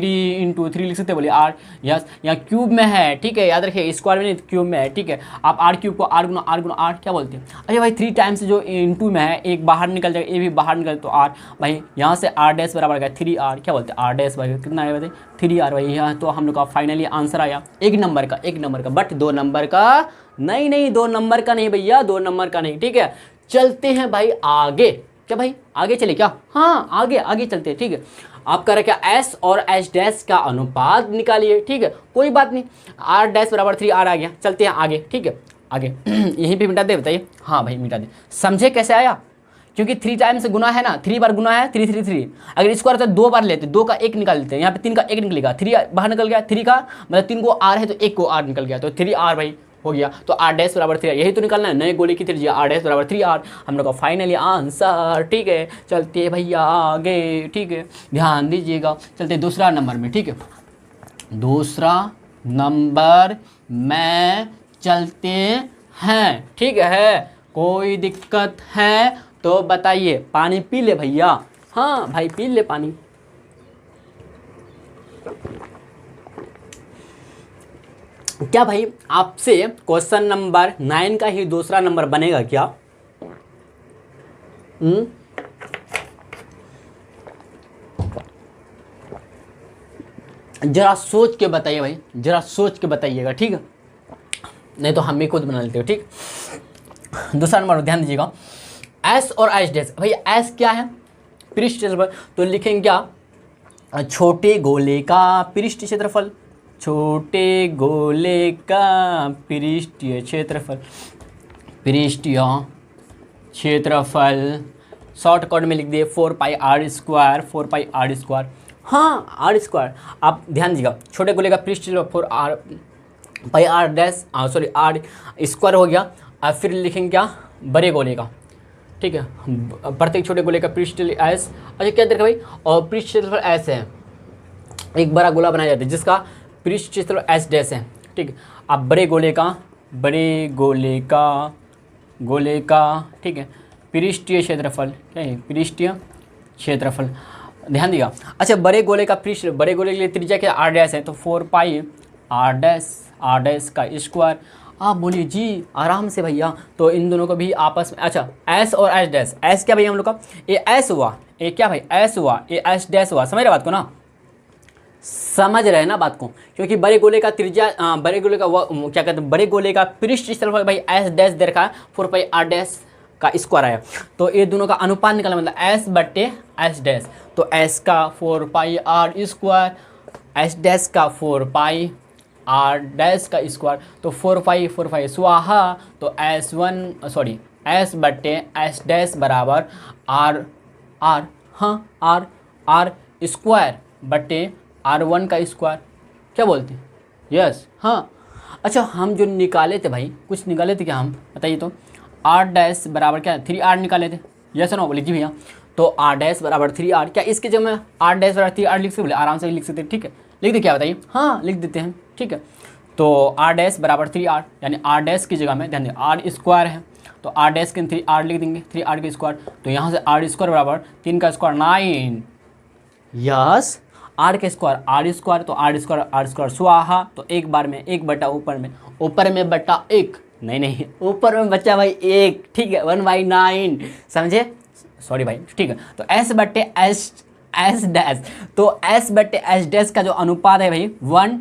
लिख सकते हैं, बोलिए आर, यस यहाँ क्यूब में है, ठीक है, याद रखिए स्क्वायर में नहीं क्यूब में है, ठीक है। आप आर क्यूब को आर गुना आर क्या बोलते हैं। अच्छा भाई 3 टाइम्स जो इंटू में है, एक बाहर निकल जाएगा, ये भी बाहर निकल तो आर, भाई यहाँ से आर डैश बराबर क्या 3r, क्या बोलते हैं आर डैश भाई कितना आया बताइए 3r भाई। यहाँ तो हम लोग का फाइनली आंसर आया एक नंबर का, बट 2 नंबर का नहीं 2 नंबर का नहीं भैया, 2 नंबर का नहीं, ठीक है। चलते हैं भाई आगे, क्या भाई आगे चले क्या, हाँ आगे चलते हैं, ठीक है। आप कह रहे क्या एस और एच डैश का अनुपात निकालिए, ठीक है, कोई बात नहीं, आर डैश बराबर 3r आ गया। चलते हैं आगे, ठीक है, आगे यहीं पे मिटा दे, बताइए, हाँ भाई मिटा दे। समझे कैसे आया, क्योंकि 3 टाइम्स गुना है ना, 3 बार गुना है, 3 अगर स्क्वायर तो 2 बार लेते, 2 का 1 निकाल लेते हैं, यहाँ पे 3 का 1 निकलेगा, 3 बाहर निकल गया, 3 का मतलब 3 को r है तो 1 को r निकल गया, तो 3r भाई हो गया। तो r डैश बराबर 3r, यही तो निकालना है, नए गोले की त्रिज्या r डैश बराबर 3r, हम लोग का फाइनली आंसर, ठीक है। चलते भैया आगे, ठीक है, ध्यान दीजिएगा। चलते दूसरा नंबर में, ठीक है, दूसरा नंबर में चलते हैं, ठीक है। कोई दिक्कत है तो बताइए, पानी पी ले भैया, हाँ भाई पी ले पानी। क्या भाई आपसे क्वेश्चन नंबर 9 का ही दूसरा नंबर बनेगा क्या? जरा सोच के बताइए भाई, जरा सोच के बताइएगा, ठीक है, नहीं तो हम भी खुद बना लेते हो, ठीक। दूसरा नंबर ध्यान दीजिएगा, एस और एच डैश। भाई एस क्या है, पृष्ठ क्षेत्रफल, तो लिखेंगे क्या, छोटे गोले का पृष्ठ क्षेत्रफल, छोटे गोले का पृष्ठीय क्षेत्रफल, पृष्ठीय क्षेत्रफल शॉर्ट कट में लिख दिए 4πr स्क्वायर, 4πr स्क्वायर, हाँ आर स्क्वायर। आप ध्यान दीजिएगा, छोटे गोले का पृष्ठ क्षेत्रफल 4r dash sorry r square हो गया, और फिर लिखेंगे क्या बड़े गोले का, ठीक है, प्रत्येक छोटे गोले का पृष्ठ एस। अच्छा क्या देखा भाई, और पृष्ठ क्षेत्रफल एस है, एक बड़ा गोला बनाया जाता है जिसका पृष्ठ क्षेत्रफल एस डैश है, ठीक है। आप बड़े गोले का ठीक है पृष्ठीय क्षेत्रफल, क्या है पृष्ठीय क्षेत्रफल, ध्यान दिया। अच्छा बड़े गोले का पृष्ठ, बड़े गोले के लिए त्रिज्या क्या आर डैश है, तो 4πr डैश का स्क्वायर। आप बोलिए जी आराम से भैया, तो इन दोनों को भी आपस में, अच्छा एस और एच डैश, एस क्या भैया हम लोग का, ये एस हुआ, ये क्या भाई एस हुआ, ये एच डैश हुआ, समझ रहे बात को ना, समझ रहे हैं ना बात को, क्योंकि बड़े गोले का त्रिज्या बड़े गोले का क्या कहते हैं, बड़े गोले का पृष्ठ क्षेत्रफल भाई एस डैश दे रखा है, 4πr डैश का स्क्वायर आया, तो ये दोनों का अनुपात निकालना मतलब एस बट्टे एच डैश, तो एस का 4πr स्क्वायर, एच डैश का 4πr डैश का स्क्वायर, तो 4π स्वाहा, तो एस बट्टे एच डैश बराबर आर स्क्वायर बट्टे r1 का स्क्वायर, क्या बोलते हैं, यस हाँ। अच्छा हम जो निकाले थे भाई, कुछ निकाले थे क्या हम, बताइए तो, r डैश बराबर क्या 3r निकाले थे, यस नो बोले जी भैया, तो r डैश बराबर 3r, क्या इसके जब मैं r डैश बराबर 3r लिख सकते, बोले आराम से लिख सकते, ठीक है, लिख दे क्या बताइए, हाँ लिख देते हैं, ठीक है। तो r डैश बराबर 3r, यानी r डैश की जगह में ध्यान दें r स्क्वायर है, तो r डैश के 3r लिख देंगे, 3r के स्क्वायर, तो यहाँ से r स्क्वायर बराबर 3 का स्क्वायर 9, यस r के स्क्वायर तो r स्क्वायर स्वाहा, तो एक बार में एक बटा ऊपर में बटा एक, नहीं ऊपर में बचा भाई एक, ठीक है 1/9, समझे, सॉरी भाई, ठीक है। तो s बट्टे एस डैश, तो s बट्टे एच डैश का जो अनुपात है भाई 1:,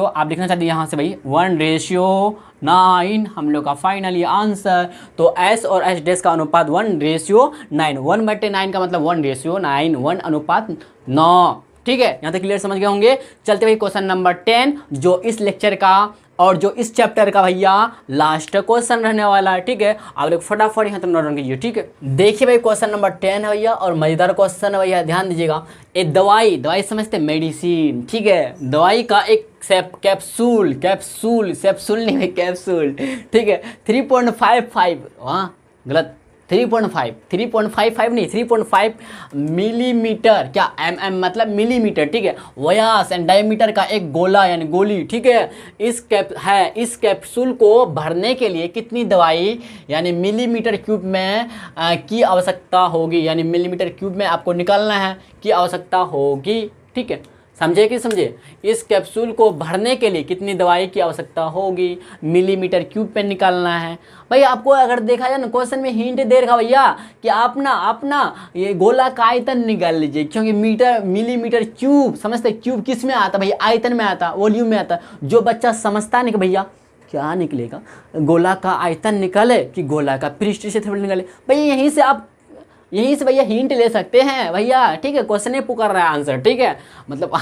आप लिखना चाहते हैं यहाँ से भाई 1:9, हम लोग का फाइनली आंसर। तो s और h डैश का अनुपात 1:9, 1/9 का मतलब 1:9, 1:9, ठीक है। यहाँ तक क्लियर समझ गए होंगे। चलते भाई क्वेश्चन नंबर 10, जो इस लेक्चर का और जो इस चैप्टर का भैया लास्ट क्वेश्चन रहने वाला है, ठीक है। आप लोग फटाफट यहाँ तक नोट डाउन कीजिए, ठीक है। देखिए भाई क्वेश्चन नंबर 10 है भैया, और मजेदार क्वेश्चन है भैया, ध्यान दीजिएगा। एक दवाई समझते हैं, मेडिसिन, ठीक है, दवाई का एक कैप्सूल नहीं भाई कैप्सूल, ठीक है 3.55, हाँ गलत, 3.55 नहीं, 3.5 मिलीमीटर, क्या एम मतलब मिलीमीटर, ठीक है। व्यास एंड डायमीटर का एक गोला यानी गोली, ठीक है। इस कैप्सूल को भरने के लिए कितनी दवाई यानी मिलीमीटर क्यूब में की आवश्यकता होगी, यानी मिलीमीटर क्यूब में आपको निकालना है की आवश्यकता होगी, ठीक है। समझे कि समझे? इस कैप्सूल को भरने के लिए कितनी दवाई की आवश्यकता होगी, मिलीमीटर क्यूब पे निकालना है। भाई आपको अगर देखा जाए ना क्वेश्चन में हिंट दे रखा भैया कि आप ना ये गोला का आयतन निकाल लीजिए, क्योंकि मिलीमीटर क्यूब समझते, क्यूब किस में आता भैया? आयतन में आता, वॉल्यूम में आता। जो बच्चा समझता नहीं कि भैया क्या निकलेगा, गोला का आयतन निकाले कि गोला का पृष्ठ क्षेत्रफल निकाले, भाई यहीं से भैया हिंट ले सकते हैं भैया, ठीक है। क्वेश्चन ही पुकार रहा है आंसर, ठीक है, मतलब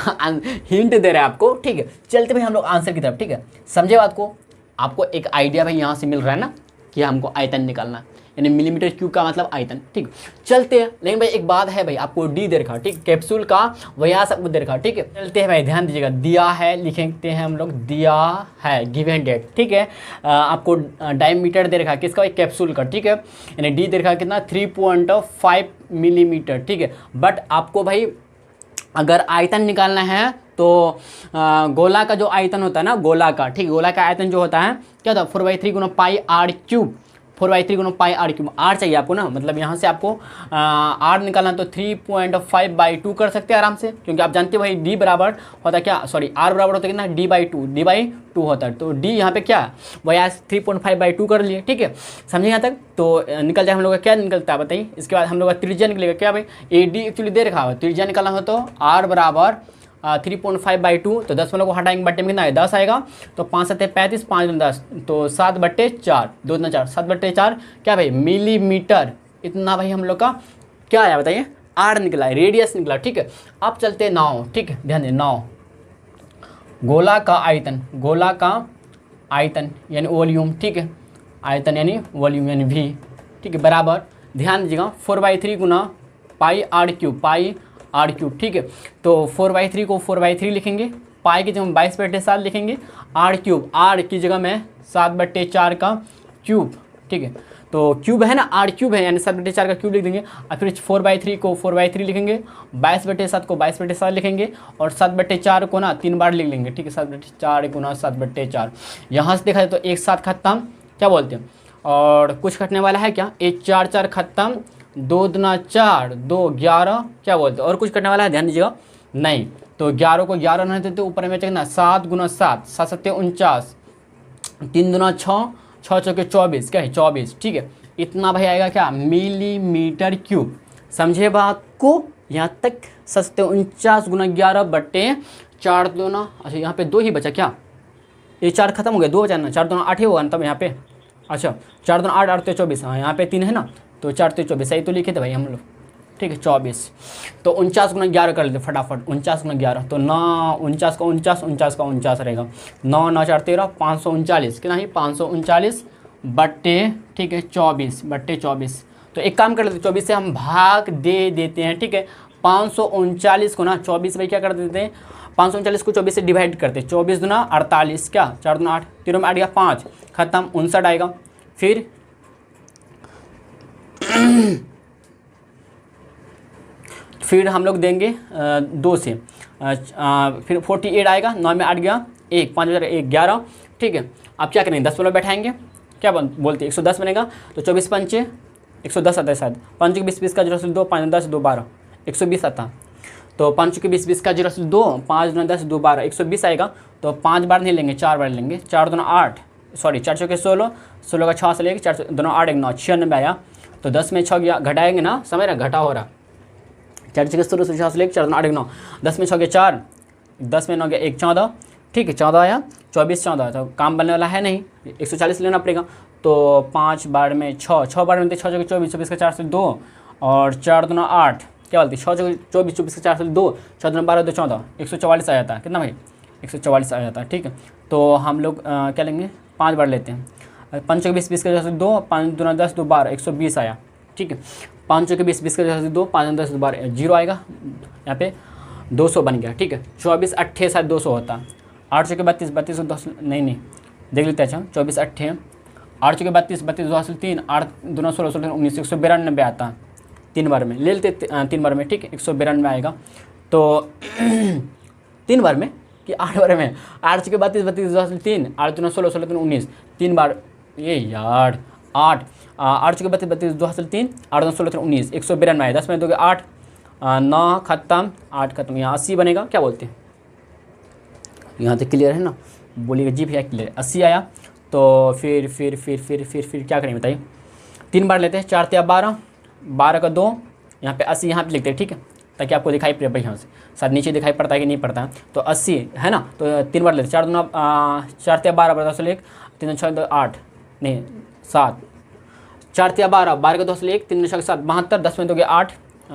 हिंट दे रहा है आपको, ठीक है। चलते भाई हम लोग आंसर की तरफ, ठीक है। समझे बात को? आपको एक आइडिया भाई यहाँ से मिल रहा है ना कि हमको आयतन निकालना, यानी मिलीमीटर क्यूब का मतलब आयतन, ठीक। चलते हैं, लेकिन भाई एक बात है भाई, आपको डी दे रखा, ठीक, कैप्सूल का व्यास आपको दे रखा, ठीक है। चलते हैं भाई, ध्यान दीजिएगा, दिया है लिखते हैं हम लोग, दिया है गिवन डेट, ठीक है। आपको डायमीटर दे रखा किसका? एक कैप्सूल का, ठीक है। यानी डी दे रखा कितना? 3.5 मिलीमीटर, ठीक है। बट आपको भाई अगर आयतन निकालना है तो गोला का जो आयतन होता है ना, गोला का, ठीक, गोला का आयतन जो होता है क्या होता है? 4/3 गुना पाई आर क्यूब, 4/3 गुना पाई आर क्यूब। आर चाहिए आपको ना, मतलब यहाँ से आपको आर निकालना तो 3.5/2 कर सकते हैं आराम से, क्योंकि आप जानते हो भाई डी बराबर होता है क्या, सॉरी आर बराबर होता है कितना? डी/2 होता है। तो डी यहाँ पे क्या है? वही 3.5/2 कर लिए, ठीक है। समझे यहाँ तक? तो निकल जाए हम लोग का, क्या निकलता है बताइए? इसके बाद हम लोग का त्रिज्या निकलेगा क्या भाई? ए डी एक्चुअली दे रखा है, त्रिज्या निकालना हो तो आर बराबर 3.5/2, तो 10 वालों को हटाएंगे, बट्टे में कितना है? 10 आएगा। तो 5 7 35, 5 10, तो 7/4, 2 दूना 4, 7/4 क्या भाई? मिलीमीटर। इतना भाई हम लोग का क्या आया बताइए? आर निकला है, रेडियस निकला, ठीक है। अब चलते हैं नाव, ठीक है, ध्यान दें, नाव, गोला का आयतन, गोला का आयतन यानी वॉल्यूम, ठीक है, आयतन यानी वॉल्यूम यानी वी, ठीक है, बराबर, ध्यान दीजिएगा, 4/3 गुना पाई आर क्यूब, ठीक है। तो 4/3 को 4/3 लिखेंगे, पाई की जगह 22/7 लिखेंगे, आर क्यूब, आर की जगह में 7/4 का क्यूब, ठीक है। तो क्यूब है ना, आर क्यूब है, यानी 7/4 का क्यूब लिख देंगे, और फिर 4/3 को 4/3 लिखेंगे, 22/7 को 22/7 लिखेंगे, और 7/4 को ना 3 बार लिख लेंगे, ठीक है। 7/4 गुना 7/4, यहाँ से देखा जाए तो एक साथ खत्म, क्या बोलते हैं, और कुछ कटने वाला है क्या? 1 4 4 खत्म, 2 दूना 4, 2 11, क्या बोलते हैं, और कुछ करने वाला है? ध्यान दीजिएगा, नहीं। तो 11 को 11 नहीं देते, ऊपर में कितना? 7 गुना 7, 7 7 49, 3 दूना 6, 6 चौके 24, क्या है? 24, ठीक है। इतना भाई आएगा क्या? Millimetre cube. समझे बात को यहाँ तक? 7 49 गुना 11/4 दूना, अच्छा यहाँ पे 2 ही बचा क्या? ये 4 खत्म हो गया, 2 बचा ना, 4 दूना 8 ही होगा ना तब यहाँ पे, अच्छा 4 दूना 8, 8 तो 24, हाँ यहाँ पे 3 है ना, तो 4 तो 24, सही तो लिखे थे भाई हम लोग, ठीक है। 24 तो 49 गुना 11 कर लेते फटाफट, 49 गुना 11, तो 9 49 का 49, 49 का 49 रहेगा, 9 9 4 13, 539, कितना ही? 539 बट्टे, ठीक है, 24/24। तो एक काम कर लेते, 24 से हम भाग दे देते हैं, ठीक है। 539 को ना 24 भाई क्या कर देते हैं? 539 को 24 से डिवाइड करते हैं, 24 दूना 48, क्या 4 दूना 8, 3 में 8 गया 5, खत्म, 59 आएगा। फिर हम लोग देंगे 2 से, फिर 48 आएगा, 9 में 8 गया 1, 5 बजा 1 11, ठीक है। अब क्या करेंगे? 10 वाला बैठाएंगे, क्या बोलते हैं? 110 बनेगा, तो 24 पंचे 110 आता है शायद, 5 20 20 का 0 से 2, 5 10 2 12, 120 आता है। तो 5 20 20 का 0 से 2, 5 10 2 12, 120 आएगा। तो 5 बार नहीं लेंगे, 4 बार लेंगे, 4 दूना 8, सॉरी 4 चौके 16, 16 का 6 से लेंगे, 4 दूना 8 1 9, 96 आया। तो 10 में 6 गया, घटाएंगे ना, समझ रहे, घटा हो रहा, 4 चौके 16 से 6 से लेकर 4 दूना 8 1 9, 10 में 6 गया 4, 10 में 9 गया 1 14, ठीक है, 14 आया, 24 14, तो काम बनने वाला है नहीं, 140 लेना पड़ेगा। तो 5 बार में 6, 6 बार में 6 चौके 24, 24 का 4 से 2, और 4 दूना 8, क्या बोलती है, 6 चौके 24, 24 का 4 से 2, 4 दूना 12 2 14, 144 आ जाता है, कितना भाई? 144 आ जाता है, ठीक है। तो हम लोग क्या लेंगे? 5 बार लेते हैं, 5 चौके 20 20 का 2, 5 दूना 10 2 12, 120 आया, ठीक है। 5 चौके 20 20 का 2, 5 10 12, 0 आएगा, यहाँ पे 200 बन गया, ठीक है। 24 8 शायद 200 होता, 8 चौके 32 32 10 नहीं देख लेते, अच्छा 24 8 8 चौके 32, 32 2 हासिल 3, 8 दूना 16, 16 19, 192 आता है 3 बार में, ले लेते 3 बार में, ठीक है 192 आएगा। तो 3 बार में कि 8 बार में, 8 चौके 32, 32 2 हासिल 3, 8 दूना 16, 16 19, 3 बार, ये यार 8 चौके 32, 32 2 हासिल 3, 8 दूना 16, 19, 192 आया, 10 में दोगे 8, 9 खत्म, 8 खत्म, यहाँ 80 बनेगा, क्या बोलते हैं, यहाँ तक क्लियर है ना, बोलिएगा जी भैया क्लियर, 80 आया। तो फिर क्या करेंगे बताइए, 3 बार लेते हैं, 4 तिया 12, 12 का 2, यहाँ पे 80 यहाँ पे लिखते हैं, ठीक है, ताकि आपको दिखाई पड़े भाई यहाँ से, शायद नीचे दिखाई पड़ता है कि नहीं पड़ता है, तो 80 है ना, तो 3 बार लेते हैं, 4 दूना 4 तिया 12, 12 1, 3 6 8 नहीं 7, 4 तिया 12, 12 का 2 1, 3 6 7 72, 10 में दोगे 8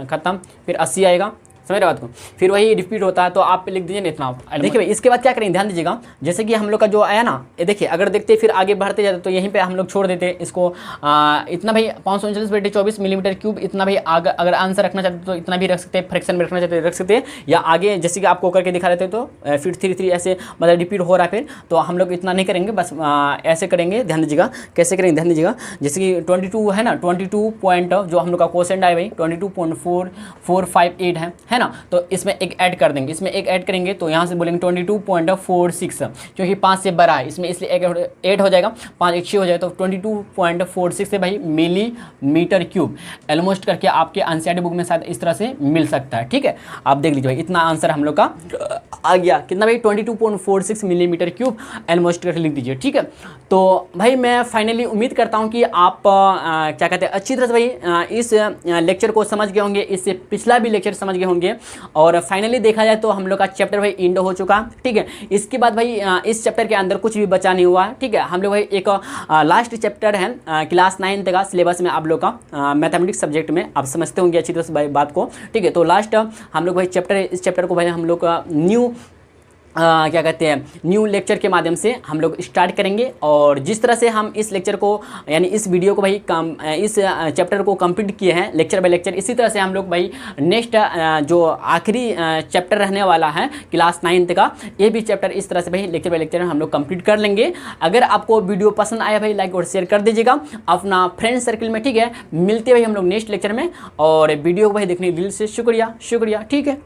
खत्म, फिर 80 आएगा, समझ रहे बात को, फिर वही रिपीट होता है, तो आप लिख दीजिए इतना। देखिए भाई इसके बाद क्या करेंगे, ध्यान दीजिएगा, जैसे कि हम लोग का जो आया ना, ये देखिए अगर देखते फिर आगे बढ़ते जाते तो यहीं पे हम लोग छोड़ देते इसको, इतना भाई 539/24 मिलीमीटर क्यूब, इतना भाई अगर आंसर रखना चाहते तो इतना भी रख सकते हैं, फ्रैक्शन में रखना चाहते रख सकते हैं, या आगे जैसे कि आपको करके दिखा देते तो फिर 3 ऐसे मतलब रिपीट हो रहा है, फिर तो हम लोग इतना नहीं करेंगे, बस ऐसे करेंगे, ध्यान दीजिएगा कैसे करेंगे, ध्यान दीजिएगा, जैसे कि 22 है ना, 22 पॉइंट जो हम लोग का क्वोशेंट आए भाई 22.4458 है ना, तो इसमें एक ऐड कर देंगे, इसमें एक ऐड करेंगे तो यहाँ से बोलेंगे 22.46, क्योंकि 5 से बड़ा है इसमें, इसलिए एक ऐड हो जाएगा, 5 1 6 हो जाएगा, तो 22.46 से भाई मिलीमीटर क्यूब, ऑलमोस्ट करके आपके एनसीईआरटी बुक में शायद इस तरह से मिल सकता है, ठीक है, आप देख लीजिए भाई इतना आंसर हम लोग का आ गया, कितना भाई 22.46 मिलीमीटर क्यूब, ऑलमोस्ट करके लिख दीजिए, ठीक है। तो भाई मैं फाइनली उम्मीद करता हूँ कि आप क्या कहते हैं अच्छी तरह से भाई इस लेक्चर को समझ गए होंगे, इससे पिछला भी लेक्चर समझ गए होंगे, और फाइनली देखा जाए तो हम लोग का चैप्टर भाई एंड हो चुका, ठीक है। इसके बाद भाई इस चैप्टर के अंदर कुछ भी बचा नहीं हुआ है, ठीक है। हम लोग भाई एक लास्ट चैप्टर है क्लास 9 का सिलेबस में आप लोग का मैथमेटिक्स सब्जेक्ट में, आप समझते होंगे अच्छी तरह से भाई बात को, ठीक है। तो लास्ट हम लोग भाई चैप्टर, इस चैप्टर को भाई हम लोग का न्यू क्या कहते हैं न्यू लेक्चर के माध्यम से हम लोग स्टार्ट करेंगे, और जिस तरह से हम इस लेक्चर को यानी इस वीडियो को भाई इस चैप्टर को कंप्लीट किए हैं लेक्चर बाय लेक्चर, इसी तरह से हम लोग भाई नेक्स्ट जो आखिरी चैप्टर रहने वाला है क्लास 9 का, ये भी चैप्टर इस तरह से भाई लेक्चर बाय लेक्चर हम लोग कंप्लीट कर लेंगे। अगर आपको वीडियो पसंद आया भाई लाइक और शेयर कर दीजिएगा अपना फ्रेंड सर्किल में, ठीक है। मिलते भाई हम लोग नेक्स्ट लेक्चर में, और वीडियो को भाई देखने के दिल से शुक्रिया, ठीक है।